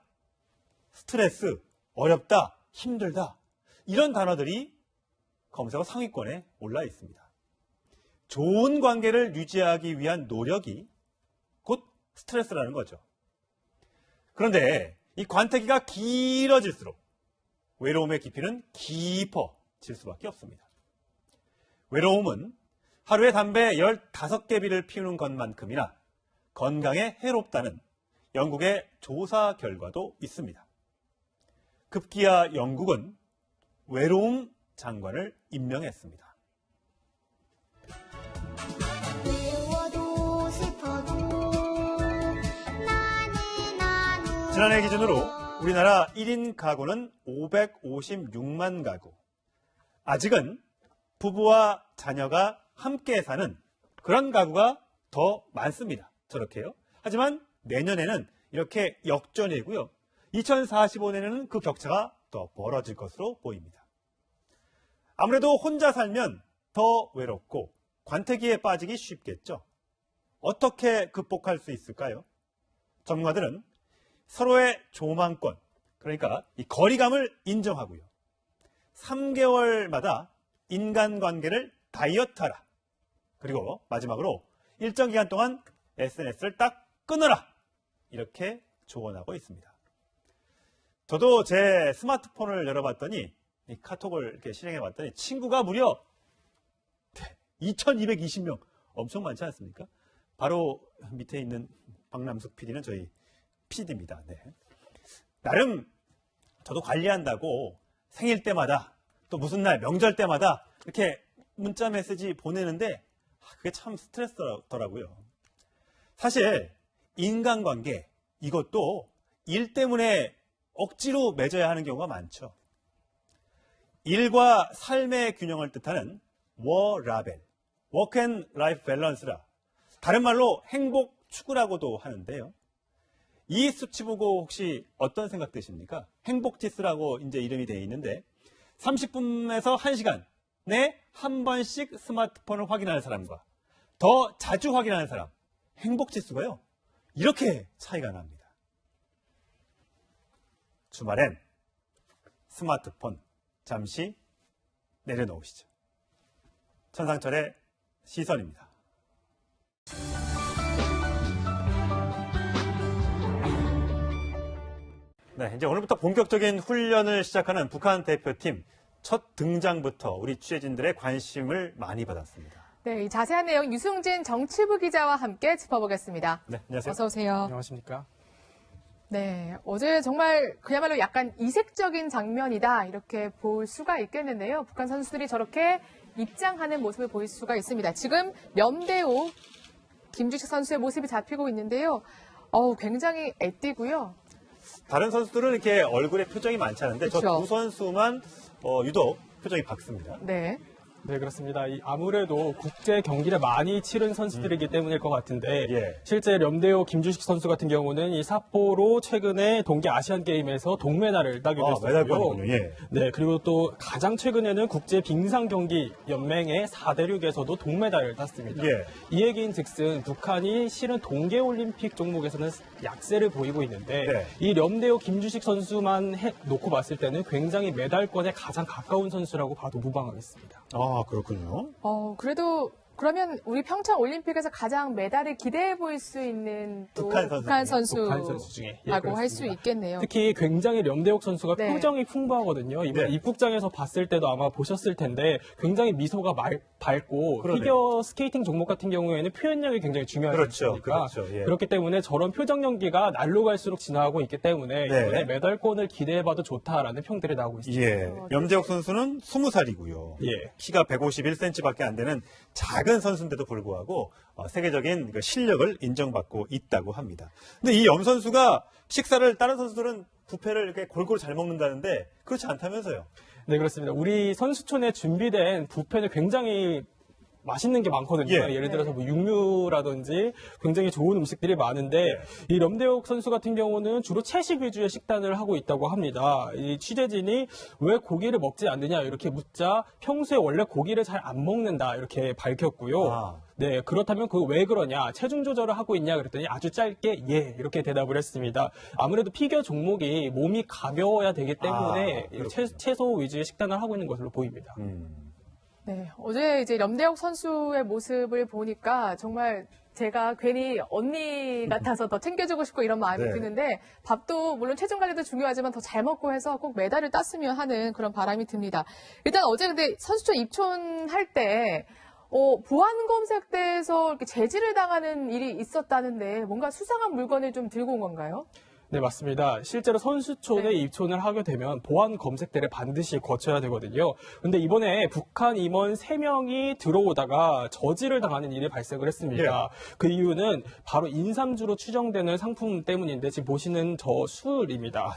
[SPEAKER 1] 스트레스, 어렵다, 힘들다, 이런 단어들이 검색어 상위권에 올라 있습니다. 좋은 관계를 유지하기 위한 노력이 곧 스트레스라는 거죠. 그런데 이 관태기가 길어질수록 외로움의 깊이는 깊어질 수밖에 없습니다. 외로움은 하루에 담배 15개 비를 피우는 것만큼이나 건강에 해롭다는 영국의 조사 결과도 있습니다. 급기야 영국은 외로움 장관을 임명했습니다. 지난해 기준으로 우리나라 1인 가구는 556만 가구. 아직은 부부와 자녀가 함께 사는 그런 가구가 더 많습니다. 저렇게요. 하지만 내년에는 이렇게 역전이고요. 2045년에는 그 격차가 더 벌어질 것으로 보입니다. 아무래도 혼자 살면 더 외롭고 관태기에 빠지기 쉽겠죠. 어떻게 극복할 수 있을까요? 전문가들은 서로의 조망권, 그러니까 이 거리감을 인정하고요. 3개월마다 인간관계를 다이어트하라. 그리고 마지막으로 일정 기간 동안 SNS를 딱 끊어라. 이렇게 조언하고 있습니다. 저도 제 스마트폰을 열어봤더니 이 카톡을 이렇게 실행해봤더니 친구가 무려 2220명, 엄청 많지 않습니까? 바로 밑에 있는 박남숙 PD는 저희 PD입니다. 네. 나름 저도 관리한다고 생일 때마다 또 무슨 날 명절 때마다 이렇게 문자 메시지 보내는데 그게 참 스트레스더라고요. 사실 인간관계 이것도 일 때문에 억지로 맺어야 하는 경우가 많죠. 일과 삶의 균형을 뜻하는 워라벨, 워크 앤 라이프 밸런스라, 다른 말로 행복 추구라고도 하는데요. 이 수치 보고 혹시 어떤 생각 드십니까? 행복지수라고 이제 이름이 되어 있는데 30분에서 1시간 내 한 번씩 스마트폰을 확인하는 사람과 더 자주 확인하는 사람, 행복지수가요, 이렇게 차이가 납니다. 주말엔 스마트폰 잠시 내려놓으시죠. 천상철의 시선입니다. 네, 이제 오늘부터 본격적인 훈련을 시작하는 북한 대표팀 첫 등장부터 우리 취재진들의 관심을 많이 받았습니다.
[SPEAKER 2] 네, 이 자세한 내용 유승진 정치부 기자와 함께 짚어보겠습니다.
[SPEAKER 1] 네, 안녕하세요.
[SPEAKER 2] 어서 오세요.
[SPEAKER 17] 안녕하십니까?
[SPEAKER 2] 네, 어제 정말 그야말로 약간 이색적인 장면이다 이렇게 볼 수가 있겠는데요. 북한 선수들이 저렇게 입장하는 모습을 보일 수가 있습니다. 지금 면대우 김주식 선수의 모습이 잡히고 있는데요. 굉장히 애띠고요.
[SPEAKER 1] 다른 선수들은 이렇게 얼굴에 표정이 많지 않은데 저
[SPEAKER 2] 그쵸.
[SPEAKER 1] 두 선수만 유독 표정이 밝습니다.
[SPEAKER 2] 네.
[SPEAKER 20] 네, 그렇습니다. 아무래도 국제 경기를 많이 치른 선수들이기 때문일 것 같은데 실제 염대호 김주식 선수 같은 경우는 이 삿포로 최근에 동계 아시안 게임에서 동메달을 따게 됐었고요.
[SPEAKER 1] 메달권이군요. 예.
[SPEAKER 20] 네, 그리고 또 가장 최근에는 국제 빙상 경기 연맹의 4대륙에서도 동메달을 땄습니다. 이 얘기인즉슨 북한이 실은 동계 올림픽 종목에서는 약세를 보이고 있는데 이 염대호 김주식 선수만 놓고 봤을 때는 굉장히 메달권에 가장 가까운 선수라고 봐도 무방하겠습니다.
[SPEAKER 1] 그렇군요.
[SPEAKER 2] 그래도 그러면 우리 평창 올림픽에서 가장 메달을 기대해 보일 수 있는 또 북한 선수
[SPEAKER 20] 중에
[SPEAKER 2] 라고 할 수 있겠네요.
[SPEAKER 20] 특히 굉장히 염대옥 선수가
[SPEAKER 2] 네.
[SPEAKER 20] 표정이 풍부하거든요. 이번 입국장에서 봤을 때도 아마 보셨을 텐데 굉장히 미소가 밝고
[SPEAKER 1] 그러네요.
[SPEAKER 20] 피겨 스케이팅 종목 같은 경우에는 표현력이 굉장히 중요하지 않습니까?
[SPEAKER 1] 그렇죠. 예.
[SPEAKER 20] 그렇기 때문에 저런 표정 연기가 날로 갈수록 진화하고 있기 때문에 이번에 메달권을 기대해봐도 좋다라는 평들이 나오고 있습니다.
[SPEAKER 1] 예. 염재욱 선수는 20살이고요. 키가 151cm밖에 안 되는 작은 선수인데도 불구하고 세계적인 실력을 인정받고 있다고 합니다. 근데 이 염 선수가 식사를 다른 선수들은 뷔페를 이렇게 골고루 잘 먹는다는데 그렇지 않다면서요?
[SPEAKER 20] 네, 그렇습니다. 우리 선수촌에 준비된 뷔페는 굉장히 맛있는 게 많거든요. 예를 들어서 뭐 육류라든지 굉장히 좋은 음식들이 많은데 이 염대옥 선수 같은 경우는 주로 채식 위주의 식단을 하고 있다고 합니다. 이 취재진이 왜 고기를 먹지 않느냐 이렇게 묻자 평소에 원래 고기를 잘 안 먹는다 이렇게 밝혔고요. 네, 그렇다면 그 왜 그러냐, 체중 조절을 하고 있냐 그랬더니 아주 짧게 이렇게 대답을 했습니다. 아무래도 피겨 종목이 몸이 가벼워야 되기 때문에 채소 위주의 식단을 하고 있는 것으로 보입니다.
[SPEAKER 2] 네, 어제 이제 염대옥 선수의 모습을 보니까 정말 제가 괜히 언니 같아서 더 챙겨주고 싶고 이런 마음이 드는데 밥도 물론 체중 관리도 중요하지만 더 잘 먹고 해서 꼭 메달을 땄으면 하는 그런 바람이 듭니다. 일단 어제 근데 선수촌 입촌할 때 보안 검색대에서 이렇게 제지를 당하는 일이 있었다는데 뭔가 수상한 물건을 좀 들고 온 건가요?
[SPEAKER 20] 네, 맞습니다. 실제로 선수촌에 입촌을 하게 되면 보안 검색대를 반드시 거쳐야 되거든요. 근데 이번에 북한 임원 3명이 들어오다가 저지를 당하는 일이 발생을 했습니다. 그 이유는 바로 인삼주로 추정되는 상품 때문인데 지금 보시는 저 술입니다.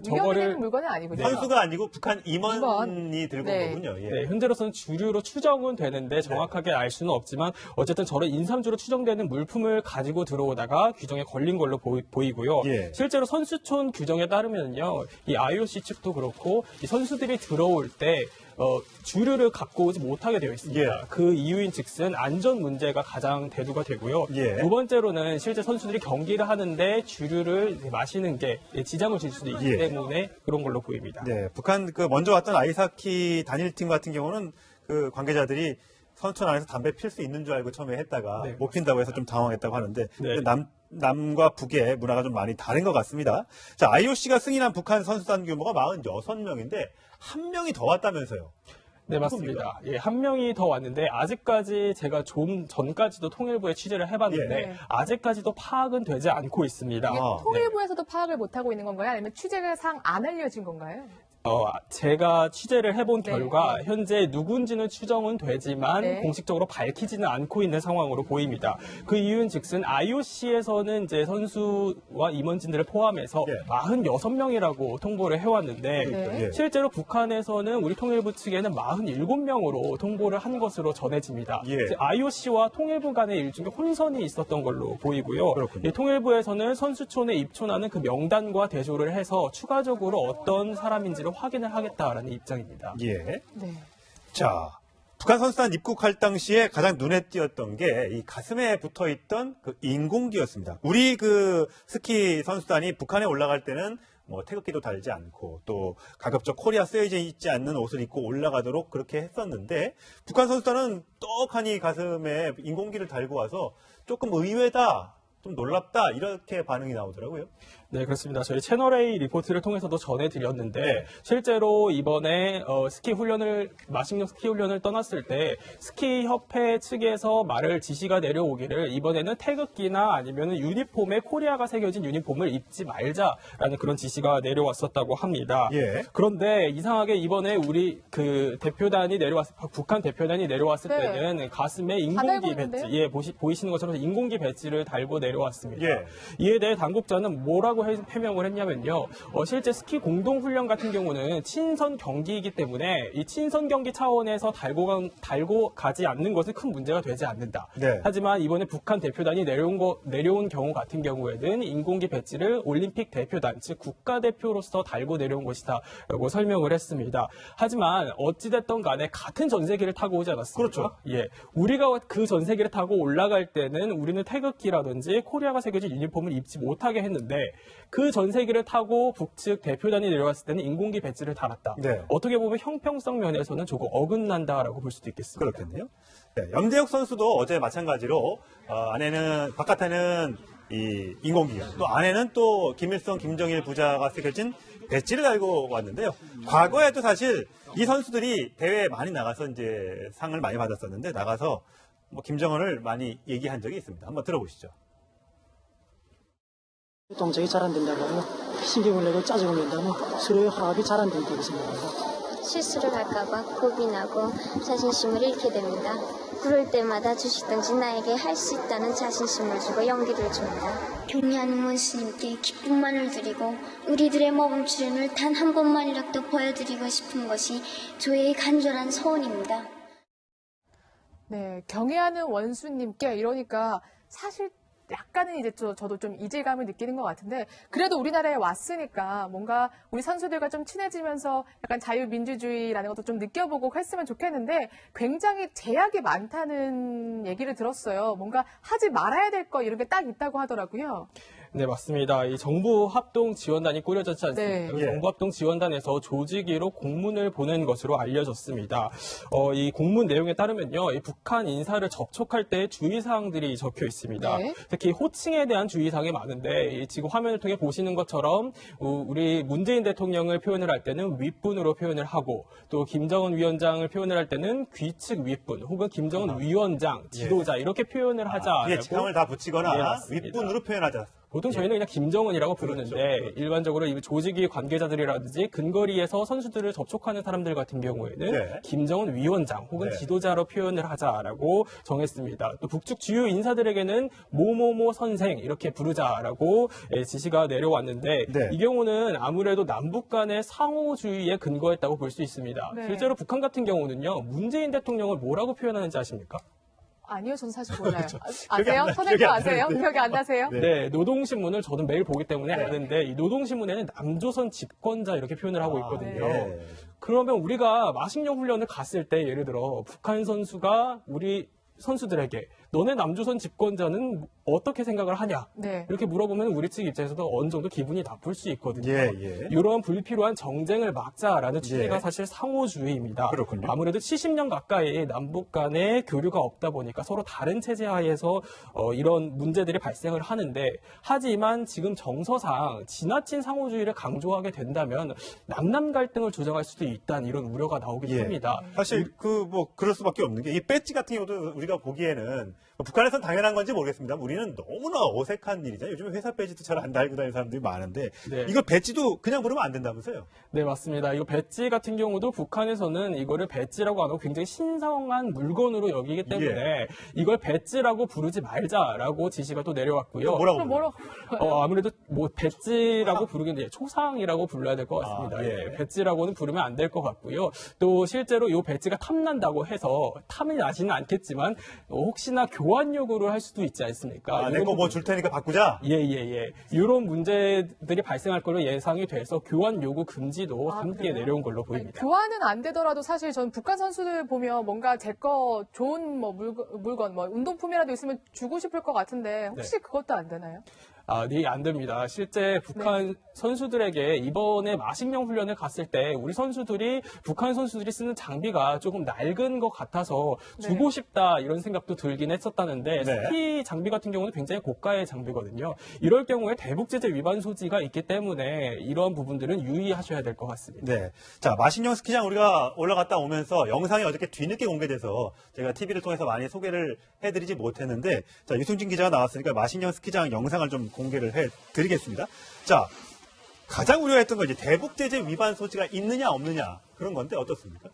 [SPEAKER 2] 저거를 물건이 아니군요.
[SPEAKER 1] 선수가 아니고 북한 임원이 들고 온 거군요.
[SPEAKER 20] 네, 현재로서는 주류로 추정은 되는데 정확하게 알 수는 없지만 어쨌든 저런 인삼주로 추정되는 물품을 가지고 들어오다가 규정에 걸린 걸로 보이고요. 실제로 선수촌 규정에 따르면요, 이 IOC 측도 그렇고 이 선수들이 들어올 때 주류를 갖고 오지 못하게 되어 있습니다. 그 이유인즉슨 안전 문제가 가장 대두가 되고요. 두 번째로는 실제 선수들이 경기를 하는데 주류를 마시는 게 지장을 줄 수도 있기 때문에 그런 걸로 보입니다.
[SPEAKER 1] 네, 북한 먼저 왔던 아이스하키 단일팀 같은 경우는 그 관계자들이 선수촌 안에서 담배 필 수 있는 줄 알고 처음에 했다가 못 핀다고 해서 좀 당황했다고 하는데 남과 북의 문화가 좀 많이 다른 것 같습니다. 자, IOC가 승인한 북한 선수단 규모가 46명인데 한 명이 더 왔다면서요?
[SPEAKER 20] 네, 맞습니다. 한 명이 더 왔는데 아직까지 제가 좀 전까지도 통일부에 취재를 해봤는데 아직까지도 파악은 되지 않고 있습니다.
[SPEAKER 2] 이게 통일부에서도 파악을 못하고 있는 건가요? 아니면 취재상 안 알려진 건가요?
[SPEAKER 20] 제가 취재를 해본 결과 현재 누군지는 추정은 되지만 공식적으로 밝히지는 않고 있는 상황으로 보입니다. 그 이유는 즉슨 IOC에서는 이제 선수와 임원진들을 포함해서 46명이라고 통보를 해왔는데 실제로 북한에서는 우리 통일부 측에는 47명으로 통보를 한 것으로 전해집니다. IOC와 통일부 간의 일종의 혼선이 있었던 걸로 보이고요. 통일부에서는 선수촌에 입촌하는 그 명단과 대조를 해서 추가적으로 어떤 사람인지를 확인을 하겠다라는 입장입니다.
[SPEAKER 1] 자, 북한 선수단 입국할 당시에 가장 눈에 띄었던 게 이 가슴에 붙어 있던 그 인공기였습니다. 우리 그 스키 선수단이 북한에 올라갈 때는 뭐 태극기도 달지 않고 또 가급적 코리아 쓰여져 있지 않는 옷을 입고 올라가도록 그렇게 했었는데 북한 선수단은 떡하니 가슴에 인공기를 달고 와서 조금 의외다 좀 놀랍다 이렇게 반응이 나오더라고요.
[SPEAKER 20] 네, 그렇습니다. 저희 채널A 리포트를 통해서도 전해드렸는데 실제로 이번에 마식령 스키 훈련을 떠났을 때 스키 협회 측에서 말을 지시가 내려오기를 이번에는 태극기나 아니면 유니폼에 코리아가 새겨진 유니폼을 입지 말자라는 그런 지시가 내려왔었다고 합니다. 그런데 이상하게 이번에 우리 그 북한 대표단이 내려왔을 때는 가슴에 인공기 배지, 보이시는 것처럼 인공기 배지를 달고 내려왔습니다. 이에 대해 당국자는 뭐라고 해명을 했냐면요. 실제 스키 공동훈련 같은 경우는 친선 경기이기 때문에 이 친선 경기 차원에서 달고 가지 않는 것은 큰 문제가 되지 않는다. 하지만 이번에 북한 대표단이 내려온 경우 같은 경우에는 인공기 배지를 올림픽 대표단, 즉 국가대표로서 달고 내려온 것이다 라고 설명을 했습니다. 하지만 어찌됐든 간에 같은 전세기를 타고 오지 않았습니까? 그렇죠. 우리가 그 전세기를 타고 올라갈 때는 우리는 태극기라든지 코리아가 새겨진 유니폼을 입지 못하게 했는데 그 전세기를 타고 북측 대표단이 내려왔을 때는 인공기 배지를 달았다. 어떻게 보면 형평성 면에서는 조금 어긋난다라고 볼 수도 있겠습니다.
[SPEAKER 1] 그렇겠네요. 염대혁 선수도 어제 마찬가지로 바깥에는 이 인공기가, 또 안에는 또 김일성, 김정일 부자가 새겨진 배지를 달고 왔는데요. 과거에도 사실 이 선수들이 대회에 많이 나가서 이제 상을 많이 받았었는데 나가서 김정은을 많이 얘기한 적이 있습니다. 한번 들어보시죠.
[SPEAKER 3] 동작이 잘 안 된다고 신경을 내고 짜증을 낸다면 서로의 화합이 잘 안 된다고 생각합니다.
[SPEAKER 22] 실수를 할까봐 겁이 나고 자신심을 잃게 됩니다. 그럴 때마다 주시든지 나에게 할 수 있다는 자신심을 주고 용기를 줍니다.
[SPEAKER 23] 경리하는 원수님께 기쁨만을 드리고 우리들의 모범 출연을 단 한 번만이라도 보여드리고 싶은 것이 저의 간절한 소원입니다.
[SPEAKER 2] 네, 경애하는 원수님께 이러니까 사실 약간은 이제 저도 좀 이질감을 느끼는 것 같은데 그래도 우리나라에 왔으니까 뭔가 우리 선수들과 좀 친해지면서 약간 자유민주주의라는 것도 좀 느껴보고 했으면 좋겠는데 굉장히 제약이 많다는 얘기를 들었어요. 뭔가 하지 말아야 될 거 이런 게 딱 있다고 하더라고요.
[SPEAKER 20] 네, 맞습니다. 이 정부 합동 지원단이 꾸려졌지 않습니까?
[SPEAKER 2] 네.
[SPEAKER 20] 정부 합동 지원단에서 조직위로 공문을 보낸 것으로 알려졌습니다. 이 공문 내용에 따르면요, 이 북한 인사를 접촉할 때 주의사항들이 적혀 있습니다. 특히 호칭에 대한 주의사항이 많은데 지금 화면을 통해 보시는 것처럼 우리 문재인 대통령을 표현을 할 때는 윗분으로 표현을 하고 또 김정은 위원장을 표현을 할 때는 귀측 윗분 혹은 김정은 위원장, 지도자 이렇게 표현을 하자.
[SPEAKER 1] 지명을 다 붙이거나 윗분으로 표현하자.
[SPEAKER 20] 보통 저희는 그냥 김정은이라고 부르는데 일반적으로 이 조직위 관계자들이라든지 근거리에서 선수들을 접촉하는 사람들 같은 경우에는 김정은 위원장 혹은 지도자로 표현을 하자라고 정했습니다. 또 북측 주요 인사들에게는 모모모 선생 이렇게 부르자라고 지시가 내려왔는데 이 경우는 아무래도 남북 간의 상호주의에 근거했다고 볼 수 있습니다. 실제로 북한 같은 경우는요, 문재인 대통령을 뭐라고 표현하는지 아십니까?
[SPEAKER 2] 아니요, 저는 사실 몰라요. 아세요? 선생님 아세요? 기억이 안 나세요?
[SPEAKER 20] 네, 노동신문을 저도 매일 보기 때문에 아는데 이 노동신문에는 남조선 집권자 이렇게 표현을 하고 있거든요. 그러면 우리가 마식령 훈련을 갔을 때 예를 들어 북한 선수가 우리 선수들에게 너네 남조선 집권자는 어떻게 생각을 하냐 이렇게 물어보면 우리 측 입장에서도 어느 정도 기분이 나쁠 수 있거든요. 이런 불필요한 정쟁을 막자라는 취지가 사실 상호주의입니다.
[SPEAKER 1] 그렇군요.
[SPEAKER 20] 아무래도 70년 가까이 남북 간의 교류가 없다 보니까 서로 다른 체제 하에서 이런 문제들이 발생을 하는데 하지만 지금 정서상 지나친 상호주의를 강조하게 된다면 남남 갈등을 조장할 수도 있다는 이런 우려가 나오긴 합니다.
[SPEAKER 1] 사실 그럴 수밖에 없는 게 이 배지 같은 경우도 우리가 보기에는 북한에서는 당연한 건지 모르겠습니다. 우리는 너무나 어색한 일이잖아요. 요즘에 회사 배지도 잘 안 달고 다니는 사람들이 많은데 이거 배지도 그냥 부르면 안 된다면서요?
[SPEAKER 20] 네, 맞습니다. 이거 배지 같은 경우도 북한에서는 이거를 배지라고 안 하고 굉장히 신성한 물건으로 여기기 때문에 이걸 배지라고 부르지 말자라고 지시가 또 내려왔고요.
[SPEAKER 1] 뭐라고?
[SPEAKER 20] 아무래도 배지라고 부르긴 초상이라고 불러야 될 것 같습니다. 배지라고는 부르면 안 될 것 같고요. 또 실제로 이 배지가 탐난다고 해서 탐이 나지는 않겠지만 혹시나 교환 요구를 할 수도 있지 않습니까?
[SPEAKER 1] 내 거 뭐 줄 테니까 바꾸자?
[SPEAKER 20] 이런 문제들이 발생할 걸로 예상이 돼서 교환 요구 금지도 함께 내려온 걸로 보입니다.
[SPEAKER 2] 교환은 안 되더라도 사실 전 북한 선수들 보면 뭔가 제 거 좋은 물건, 운동품이라도 있으면 주고 싶을 것 같은데 혹시 그것도 안 되나요?
[SPEAKER 4] 네, 안 됩니다. 실제 북한 선수들에게 이번에 마식령 훈련을 갔을 때 우리 선수들이 북한 선수들이 쓰는 장비가 조금 낡은 것 같아서 주고 싶다 이런 생각도 들긴 했었다는데 스키 장비 같은 경우는 굉장히 고가의 장비거든요. 이럴 경우에 대북 제재 위반 소지가 있기 때문에 이러한 부분들은 유의하셔야 될 것 같습니다.
[SPEAKER 1] 네. 자, 마식령 스키장 우리가 올라갔다 오면서 영상이 어저께 뒤늦게 공개돼서 제가 TV를 통해서 많이 소개를 해드리지 못했는데, 자, 유승진 기자가 나왔으니까 마식령 스키장 영상을 좀 공개를 해드리겠습니다. 자, 가장 우려했던 건 이제 대북 제재 위반 소지가 있느냐 없느냐 그런 건데 어떻습니까?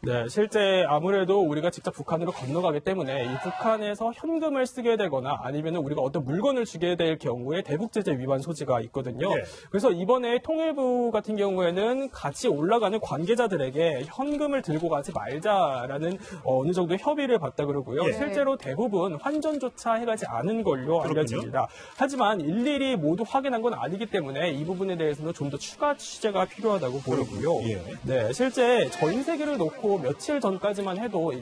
[SPEAKER 4] 네, 실제 아무래도 우리가 직접 북한으로 건너가기 때문에 이 북한에서 현금을 쓰게 되거나 아니면 우리가 어떤 물건을 주게 될 경우에 대북 제재 위반 소지가 있거든요. 그래서 이번에 통일부 같은 경우에는 같이 올라가는 관계자들에게 현금을 들고 가지 말자라는 어느 정도 협의를 봤다 그러고요. 실제로 대부분 환전조차 해가지 않은 걸로 알려집니다. 하지만 일일이 모두 확인한 건 아니기 때문에 이 부분에 대해서는 좀 더 추가 취재가 필요하다고 보이고요. 네, 실제 전 세계를 놓고 며칠 전까지만 해도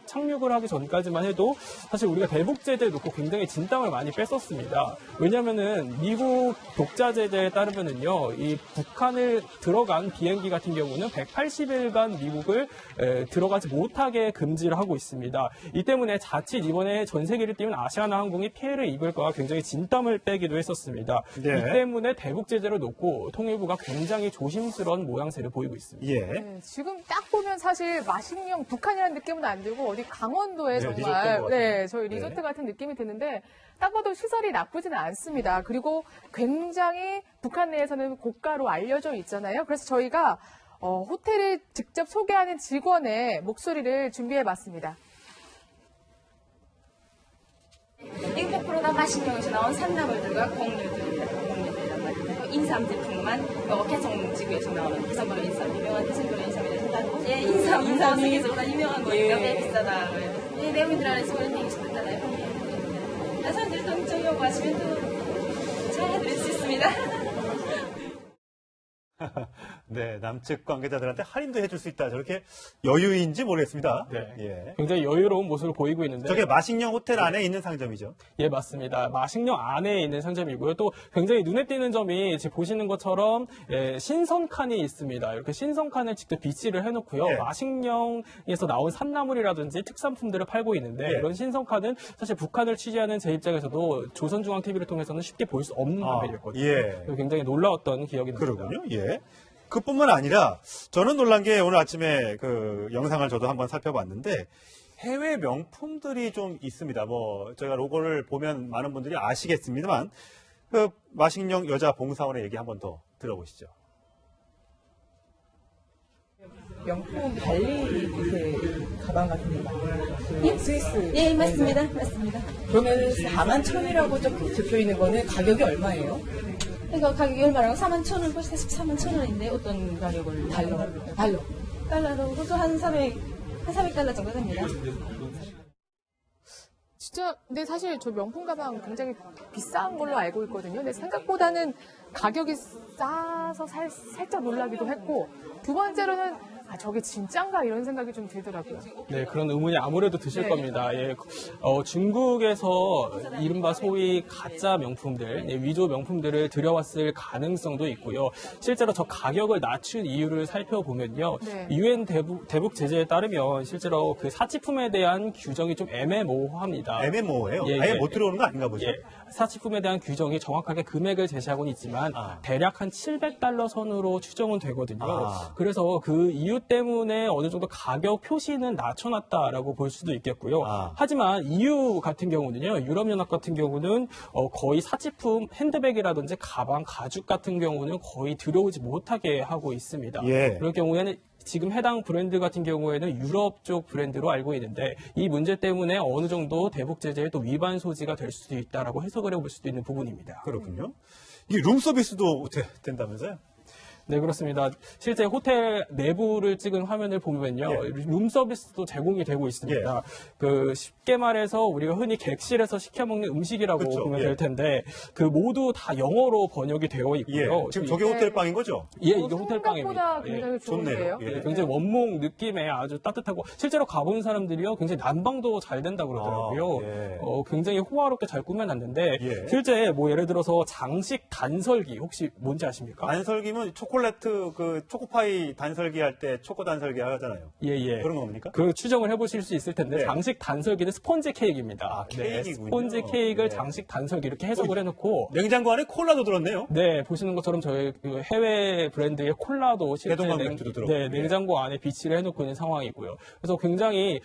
[SPEAKER 4] 착륙을 하기 전까지만 해도 사실 우리가 대북 제재를 놓고 굉장히 진땀을 많이 뺐었습니다. 왜냐하면은 미국 독자 제재에 따르면은요, 이 북한을 들어간 비행기 같은 경우는 180일간 미국을 들어가지 못하게 금지를 하고 있습니다. 이 때문에 자칫 이번에 전 세계를 띄운 아시아나항공이 피해를 입을까 굉장히 진땀을 빼기도 했었습니다. 이 때문에 대북 제재를 놓고 통일부가 굉장히 조심스러운 모양새를 보이고 있습니다.
[SPEAKER 2] 지금 딱 보면 사실 마식령 북한이라는 느낌은 안 들고 어디 강원도에 정말 저희 리조트 같은 느낌이 드는데 딱 봐도 시설이 나쁘지는 않습니다. 그리고 굉장히 북한 내에서는 고가로 알려져 있잖아요. 그래서 저희가 호텔을 직접 소개하는 직원의 목소리를 준비해봤습니다.
[SPEAKER 5] 링크프로가 마식령에서 나온 산나물들과 곡류들입니다. 인삼 제품만 개성지구에서 나오는 개성그룹 인삼, 유명한 개성그룹 인삼이라서 인삼 세계적으로 유명한 거니까 왜 비싸다. 내용들 안에서 그런 얘기 있었잖아요. 사람들이 동청 요구하시면 또 잘 해드릴 수 있습니다.
[SPEAKER 1] 네, 남측 관계자들한테 할인도 해줄 수 있다. 저렇게 여유인지 모르겠습니다.
[SPEAKER 4] 굉장히 여유로운 모습을 보이고 있는데.
[SPEAKER 1] 저게 마식령 호텔 안에 있는 상점이죠?
[SPEAKER 4] 예, 맞습니다. 마식령 안에 있는 상점이고요. 또 굉장히 눈에 띄는 점이 지금 보시는 것처럼 신선칸이 있습니다. 이렇게 신선칸을 직접 비치를 해놓고요. 마식령에서 나온 산나물이라든지 특산품들을 팔고 있는데 이런 신선칸은 사실 북한을 취재하는 제 입장에서도 조선중앙TV를 통해서는 쉽게 볼 수 없는 화면이었거든요. 굉장히 놀라웠던 기억이 납니다.
[SPEAKER 1] 그렇군요. 그뿐만 아니라 저는 놀란 게 오늘 아침에 그 영상을 저도 한번 살펴봤는데 해외 명품들이 좀 있습니다. 뭐 저희가 로고를 보면 많은 분들이 아시겠습니다만 그 마식령 여자 봉사원의 얘기 한번 더 들어보시죠.
[SPEAKER 8] 명품 발리 가방 같은 거 스위스.
[SPEAKER 5] 예, 맞습니다.
[SPEAKER 8] 그러면 41,000원이라고 적혀 있는 거는 가격이 얼마예요?
[SPEAKER 5] 이거 가격이 얼마라고? 41,000원, 벌써 41,000원인데 어떤 가격을? 달러로. 그것도 한 300달러 정도 됩니다.
[SPEAKER 2] 진짜, 근데 사실 저 명품 가방 굉장히 비싼 걸로 알고 있거든요. 근데 생각보다는 가격이 싸서 살짝 놀라기도 했고, 두 번째로는 저게 진짠가 이런 생각이 좀 들더라고요.
[SPEAKER 4] 네, 그런 의문이 아무래도 드실 겁니다. 중국에서 이른바 소위 가짜 명품들, 위조 명품들을 들여왔을 가능성도 있고요. 실제로 저 가격을 낮춘 이유를 살펴보면요. 유엔 대북 제재에 따르면 실제로 그 사치품에 대한 규정이 좀 애매모호합니다.
[SPEAKER 1] 애매모호해요? 아예 못 들어오는 거 아닌가 보죠?
[SPEAKER 4] 사치품에 대한 규정이 정확하게 금액을 제시하고는 있지만 대략 한 700달러 선으로 추정은 되거든요. 그래서 그 이유 때문에 어느 정도 가격 표시는 낮춰놨다라고 볼 수도 있겠고요. 하지만 EU 같은 경우는요, 유럽연합 같은 경우는 거의 사치품, 핸드백이라든지 가방, 가죽 같은 경우는 거의 들여오지 못하게 하고 있습니다. 그럴 경우에는 지금 해당 브랜드 같은 경우에는 유럽 쪽 브랜드로 알고 있는데 이 문제 때문에 어느 정도 대북 제재에 또 위반 소지가 될 수도 있다라고 해석을 해볼 수도 있는 부분입니다.
[SPEAKER 1] 그렇군요. 이게 룸서비스도 된다면서요?
[SPEAKER 4] 네, 그렇습니다. 실제 호텔 내부를 찍은 화면을 보면요.
[SPEAKER 1] 예.
[SPEAKER 4] 룸 서비스도 제공이 되고 있습니다. 그 쉽게 말해서 우리가 흔히 객실에서 시켜 먹는 음식이라고
[SPEAKER 1] 그렇죠.
[SPEAKER 4] 보면
[SPEAKER 1] 예.
[SPEAKER 4] 될 텐데 그 모두 다 영어로 번역이 되어 있고요.
[SPEAKER 1] 예. 지금 저게 호텔방인 거죠?
[SPEAKER 4] 예, 이게 호텔방입니다.
[SPEAKER 2] 생각보다 굉장히 좋은데요.
[SPEAKER 1] 좋네요. 예.
[SPEAKER 4] 굉장히 원목 느낌의 아주 따뜻하고 실제로 가본 사람들이요 굉장히 난방도 잘 된다 그러더라고요.
[SPEAKER 1] 예.
[SPEAKER 4] 굉장히 호화롭게 잘 꾸며놨는데
[SPEAKER 1] 예.
[SPEAKER 4] 실제 뭐 예를 들어서 장식 단설기 혹시 뭔지 아십니까?
[SPEAKER 1] 단설기면 초콜릿 그 초코파이 단설기 할 때 초코 단설기 하잖아요.
[SPEAKER 4] 예예.
[SPEAKER 1] 그런 겁니까?
[SPEAKER 4] 그 추정을 해보실 수 있을 텐데
[SPEAKER 1] 네.
[SPEAKER 4] 장식 단설기는 스펀지 케이크입니다.
[SPEAKER 1] 케이크군요.
[SPEAKER 4] 스펀지 케이크를
[SPEAKER 1] 네.
[SPEAKER 4] 장식 단설기 이렇게 해석을 해놓고
[SPEAKER 1] 냉장고 안에 콜라도 들었네요.
[SPEAKER 4] 네, 보시는 것처럼 저희 그 해외 브랜드의 콜라도 실제
[SPEAKER 1] 대동강 맥주도 들었고.
[SPEAKER 4] 네, 냉장고 안에 비치를 해놓고 있는 상황이고요. 그래서 굉장히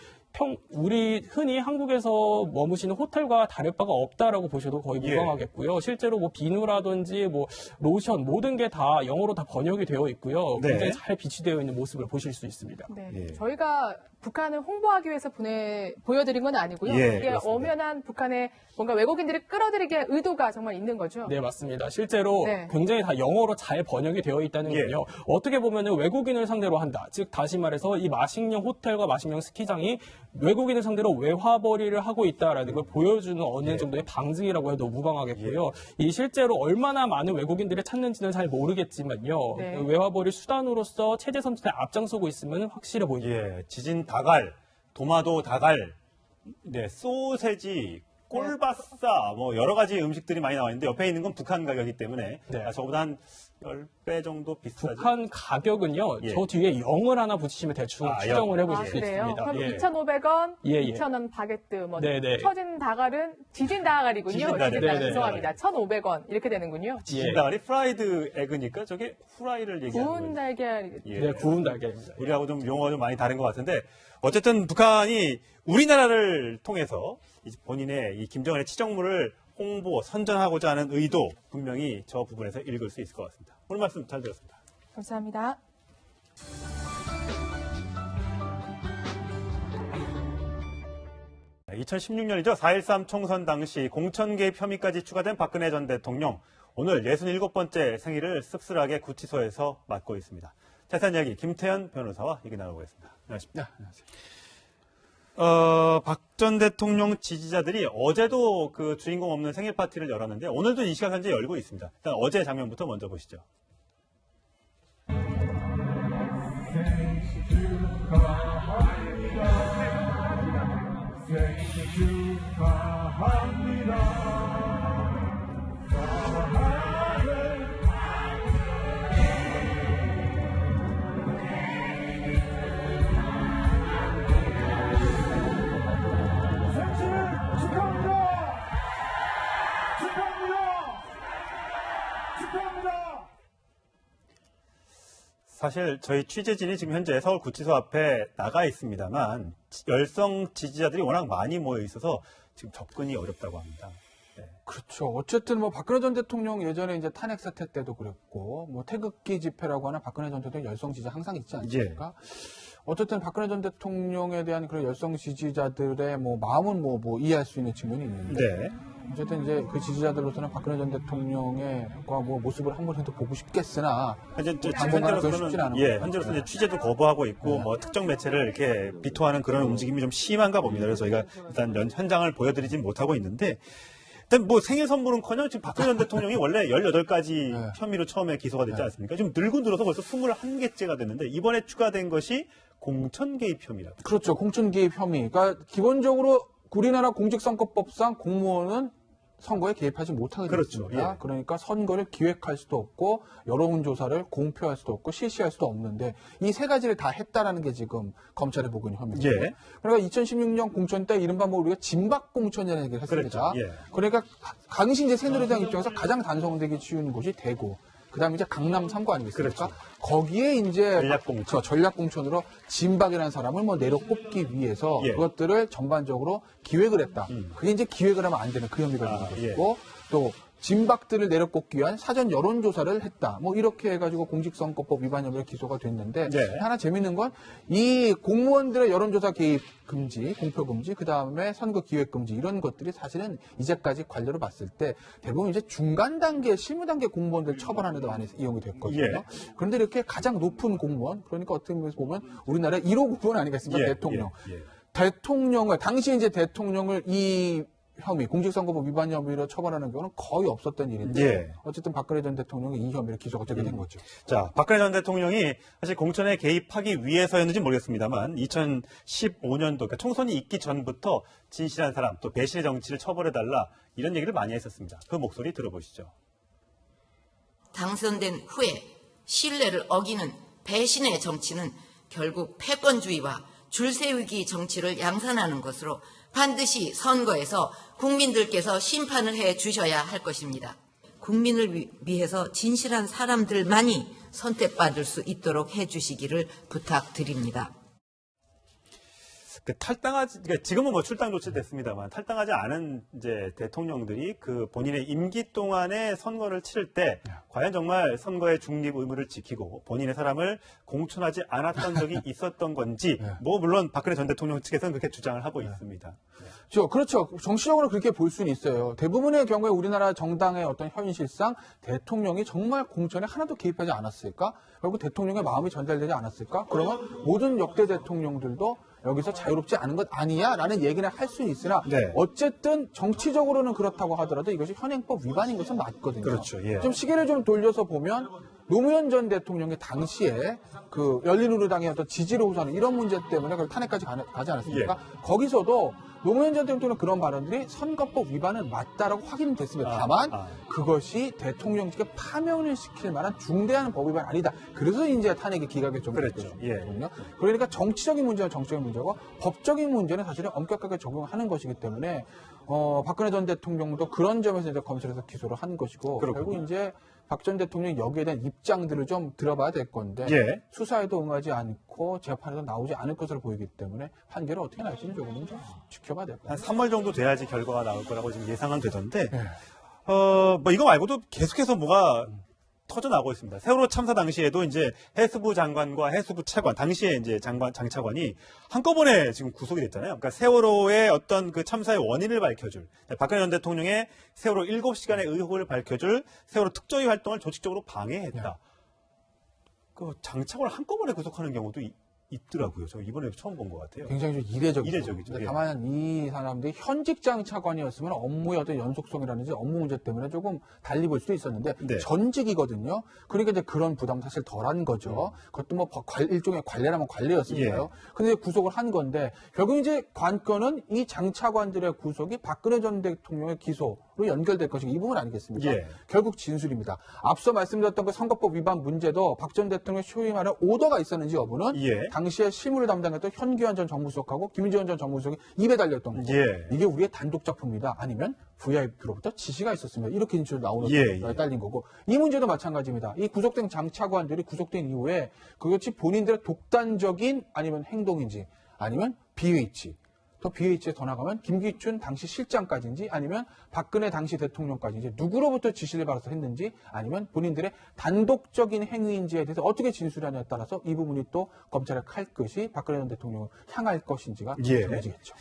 [SPEAKER 4] 우리 흔히 한국에서 머무시는 호텔과 다를 바가 없다라고 보셔도 거의
[SPEAKER 1] 예.
[SPEAKER 4] 무방하겠고요. 실제로 뭐 비누라든지 뭐 로션 모든 게 다 영어로 다 번역이 되어 있고요.
[SPEAKER 1] 네.
[SPEAKER 4] 굉장히 잘 비치되어 있는 모습을 보실 수 있습니다.
[SPEAKER 2] 네.
[SPEAKER 1] 예.
[SPEAKER 2] 저희가 북한을 홍보하기 위해서 보여드린 건 아니고요.
[SPEAKER 1] 예,
[SPEAKER 2] 이게
[SPEAKER 1] 그렇습니다.
[SPEAKER 2] 엄연한 북한의 뭔가 외국인들을 끌어들이게 의도가 정말 있는 거죠.
[SPEAKER 4] 네, 맞습니다. 실제로
[SPEAKER 2] 네.
[SPEAKER 4] 굉장히 다 영어로 잘 번역이 되어 있다는
[SPEAKER 1] 예.
[SPEAKER 4] 건요. 어떻게 보면은 외국인을 상대로 한다. 즉, 다시 말해서 이 마식령 호텔과 마식령 스키장이 외국인을 상대로 외화벌이를 하고 있다라는 걸 보여주는 어느
[SPEAKER 1] 예.
[SPEAKER 4] 정도의 방증이라고 해도 무방하겠고요. 이 실제로 얼마나 많은 외국인들이 찾는지는 잘 모르겠지만요.
[SPEAKER 2] 네.
[SPEAKER 4] 그 외화벌이 수단으로서 체제 선진에 앞장서고 있으면 확실해 보입니다.
[SPEAKER 1] 예. 지진 다갈, 도마도 다갈, 네, 소세지, 꼴바싸, 뭐 여러 가지 음식들이 많이 나와 있는데 옆에 있는 건 북한 가격이기 때문에
[SPEAKER 4] 네.
[SPEAKER 1] 저보다 한 10배 정도 비싸죠.
[SPEAKER 4] 북한 가격은요.
[SPEAKER 1] 예.
[SPEAKER 4] 저 뒤에 0을 하나 붙이시면 대충 추정을 해보실 수
[SPEAKER 2] 그래요?
[SPEAKER 4] 있습니다.
[SPEAKER 2] 그럼
[SPEAKER 4] 예.
[SPEAKER 2] 2,500원,
[SPEAKER 4] 예, 예.
[SPEAKER 2] 2,000원 바게트, 뭐
[SPEAKER 4] 네네.
[SPEAKER 2] 처진 다갈은 지진 다갈이군요.
[SPEAKER 1] 지진 다갈. 네네.
[SPEAKER 2] 죄송합니다. 1,500원 이렇게 되는군요.
[SPEAKER 1] 지진 다갈이 프라이드 에그니까 저게 후라이를 얘기하는
[SPEAKER 2] 구운
[SPEAKER 1] 거예요.
[SPEAKER 2] 달걀.
[SPEAKER 1] 예.
[SPEAKER 4] 네, 구운 달걀입니다.
[SPEAKER 1] 우리하고 좀 용어가 좀 많이 다른 것 같은데 어쨌든 북한이 우리나라를 통해서 본인의 이 김정은의 치정물을 홍보, 선전하고자 하는 의도 분명히 저 부분에서 읽을 수 있을 것 같습니다. 오늘 말씀 잘 들었습니다.
[SPEAKER 2] 감사합니다.
[SPEAKER 1] 네, 2016년이죠. 4.13 총선 당시 공천 개입 혐의까지 추가된 박근혜 전 대통령. 오늘 67번째 생일을 씁쓸하게 구치소에서 맞고 있습니다. 자세한 이야기 김태현 변호사와 얘기 나눠보겠습니다. 안녕하십니까.
[SPEAKER 14] 네, 안녕하세요.
[SPEAKER 1] 박 전 대통령 지지자들이 어제도 그 주인공 없는 생일 파티를 열었는데 오늘도 이 시간 현재 열고 있습니다. 일단 어제 장면부터 먼저 보시죠. 사실 저희 취재진이 지금 현재 서울구치소 앞에 나가 있습니다만 열성 지지자들이 워낙 많이 모여 있어서 지금 접근이 어렵다고 합니다. 네.
[SPEAKER 14] 그렇죠. 어쨌든 뭐 박근혜 전 대통령 예전에 이제 탄핵 사태 때도 그랬고 뭐 태극기 집회라고 하는 박근혜 전 대통령 열성 지지자 항상 있지 않습니까? 어쨌든 박근혜 전 대통령에 대한 그런 열성 지지자들의 뭐 마음은 뭐 이해할 수 있는 측면이 있는데
[SPEAKER 1] 네.
[SPEAKER 14] 어쨌든 이제 그 지지자들로서는 박근혜 전 대통령의 뭐 모습을 한 번도 보고 싶겠으나
[SPEAKER 1] 현재로서는 이제 취재도 거부하고 있고 뭐 특정 매체를 이렇게 비토하는 그런 움직임이 좀 심한가 봅니다. 그래서 저희가 일단 현장을 보여드리진 못하고 있는데 일단 뭐 생일 선물은커녕 지금 박근혜 전 대통령이 원래 18가지 혐의로 처음에 기소가 됐지 않습니까? 지금 늘고 늘어서 벌써 21개째가 됐는데 이번에 추가된 것이 공천 개입 혐의라고.
[SPEAKER 14] 그렇죠. 공천 개입 혐의. 그러니까 기본적으로 우리나라 공직선거법상 공무원은 선거에 개입하지 못하게 되어 있습니다.
[SPEAKER 1] 그렇죠. 예.
[SPEAKER 14] 그러니까 선거를 기획할 수도 없고 여론조사를 공표할 수도 없고 실시할 수도 없는데 이 세 가지를 다 했다라는 게 지금 검찰의 보고 있는 혐의죠.
[SPEAKER 1] 예.
[SPEAKER 14] 그러니까 2016년 공천 때 이른바 뭐 우리가 진박 공천이라는 얘기를 했습니다.
[SPEAKER 1] 그렇죠. 예.
[SPEAKER 14] 그러니까 당시 이제 새누리당 입장에서 가장 단속되기 쉬운 곳이 대구. 그다음에 이제 강남 3구 아니겠습니까?
[SPEAKER 1] 그렇죠.
[SPEAKER 14] 거기에 이제
[SPEAKER 1] 전략공천.
[SPEAKER 14] 전략공천으로 진박이라는 사람을 뭐 내로 꼽기 위해서 그것들을 전반적으로 기획을 했다. 그게 이제 기획을 하면 안 되는 그 혐의가 있는 것이고 또 진박들을 내려꽂기 위한 사전 여론조사를 했다. 뭐 이렇게 해가지고 공직선거법 위반 혐의로 기소가 됐는데 하나 재밌는 건 이 공무원들의 여론조사 개입 금지, 공표 금지, 그 다음에 선거 기획 금지 이런 것들이 사실은 이제까지 관료로 봤을 때 대부분 이제 중간 단계, 실무 단계 공무원들 처벌하는 데 많이 이용이 됐거든요. 그런데 이렇게 가장 높은 공무원, 그러니까 어떻게 보면 우리나라의 1호 공무원 아니겠습니까? 대통령. 대통령을 당시 이제 대통령을 이 혐의, 공직선거법 위반 혐의로 처벌하는 경우는 거의 없었던 일인데 어쨌든 박근혜 전 대통령이 이 혐의로 기소가 되게 된 거죠.
[SPEAKER 1] 자, 박근혜 전 대통령이 사실 공천에 개입하기 위해서였는지 모르겠습니다만 2015년도 그러니까 총선이 있기 전부터 진실한 사람 또 배신의 정치를 처벌해달라 이런 얘기를 많이 했었습니다. 그 목소리 들어보시죠.
[SPEAKER 7] 당선된 후에 신뢰를 어기는 배신의 정치는 결국 패권주의와 줄세우기 정치를 양산하는 것으로 반드시 선거에서 국민들께서 심판을 해 주셔야 할 것입니다. 국민을 위해서 진실한 사람들만이 선택받을 수 있도록 해 주시기를 부탁드립니다.
[SPEAKER 1] 그러니까 지금은 뭐 출당 조치됐습니다만 탈당하지 않은 이제 대통령들이 그 본인의 임기 동안에 선거를 치를 때 과연 정말 선거의 중립 의무를 지키고 본인의 사람을 공천하지 않았던 적이 있었던 건지 뭐 물론 박근혜 전 대통령 측에서는 그렇게 주장을 하고 있습니다.
[SPEAKER 14] 그렇죠. 정치적으로 그렇게 볼 수는 있어요. 대부분의 경우에 우리나라 정당의 어떤 현실상 대통령이 정말 공천에 하나도 개입하지 않았을까? 결국 대통령의 마음이 전달되지 않았을까? 그러면 모든 역대 대통령들도 여기서 자유롭지 않은 것 아니야? 라는 얘기는 할 수는 있으나 어쨌든 정치적으로는 그렇다고 하더라도 이것이 현행법 위반인 것은 맞거든요.
[SPEAKER 1] 그렇죠.
[SPEAKER 14] 좀 시계를 좀 돌려서 보면 노무현 전 대통령이 당시에 그 열린우리당의 어떤 지지를 호소하는 이런 문제 때문에 그걸 탄핵까지 가지 않았습니까? 거기서도 노무현 전 대통령 그런 발언들이 선거법 위반은 맞다라고 확인이 됐습니다. 다만 그것이 대통령직에 파면을 시킬 만한 중대한 법 위반이 아니다. 그래서 이제 탄핵의 기각에 좀 됐거든요. 그러니까 정치적인 문제는 정치적인 문제고 법적인 문제는 사실은 엄격하게 적용하는 것이기 때문에 박근혜 전 대통령도 그런 점에서 이제 검찰에서 기소를 한 것이고 결국 이제 박 전 대통령이 여기에 대한 입장들을 좀 들어봐야 될 건데 수사에도 응하지 않고 재판에도 나오지 않을 것으로 보이기 때문에 판결이 어떻게 날지는 조금 좀 지켜봐야 될 것 같아요.
[SPEAKER 1] 한 3월 정도 돼야지 결과가 나올 거라고 지금 예상은 되던데 뭐 이거 말고도 계속해서 뭐가 터져나오고 있습니다. 세월호 참사 당시에도 이제 해수부 장관과 해수부 차관, 당시에 이제 장 차관이 한꺼번에 지금 구속이 됐잖아요. 그러니까 세월호의 어떤 그 참사의 원인을 밝혀줄, 박근혜 전 대통령의 세월호 7시간의 의혹을 밝혀줄 세월호 특조위 활동을 조직적으로 방해했다. 그 장 차관을 한꺼번에 구속하는 경우도 있더라고요. 저 이번에 처음 본 것 같아요.
[SPEAKER 14] 굉장히 좀 이례적이죠.
[SPEAKER 1] 이례적이죠.
[SPEAKER 14] 다만 이 사람들이 현직장 차관이었으면 업무의 어떤 연속성이라든지 업무 문제 때문에 조금 달리 볼 수도 있었는데 전직이거든요. 그러니까 이제 그런 부담 사실 덜한 거죠. 그것도 뭐 일종의 관례라면 관례였으니까요. 근데 구속을 한 건데 결국 이제 관건은 이 장 차관들의 구속이 박근혜 전 대통령의 기소로 연결될 것이 이 부분 아니겠습니까? 결국 진술입니다. 앞서 말씀드렸던 그 선거법 위반 문제도 박 전 대통령 소위 말하는 오더가 있었는지 여부는 당시에 실무를 담당했던 현기환 전 정무수석하고 김지원 전 정무수석이 입에 달렸던 거고 이게 우리의 단독 작품이다. 아니면 VIP로부터 지시가 있었습니다. 이렇게 진술 나오는 거에 딸린 거고 이 문제도 마찬가지입니다. 이 구속된 장 차관들이 구속된 이후에 그것이 본인들의 독단적인 아니면 행동인지 아니면 BH 더 BH에 더 나가면 김기춘 당시 실장까지인지 아니면 박근혜 당시 대통령까지인지 누구로부터 지시를 받아서 했는지 아니면 본인들의 단독적인 행위인지에 대해서 어떻게 진술하냐에 따라서 이 부분이 또 검찰의 칼끝이 박근혜 전 대통령을 향할 것인지가 정해지겠죠.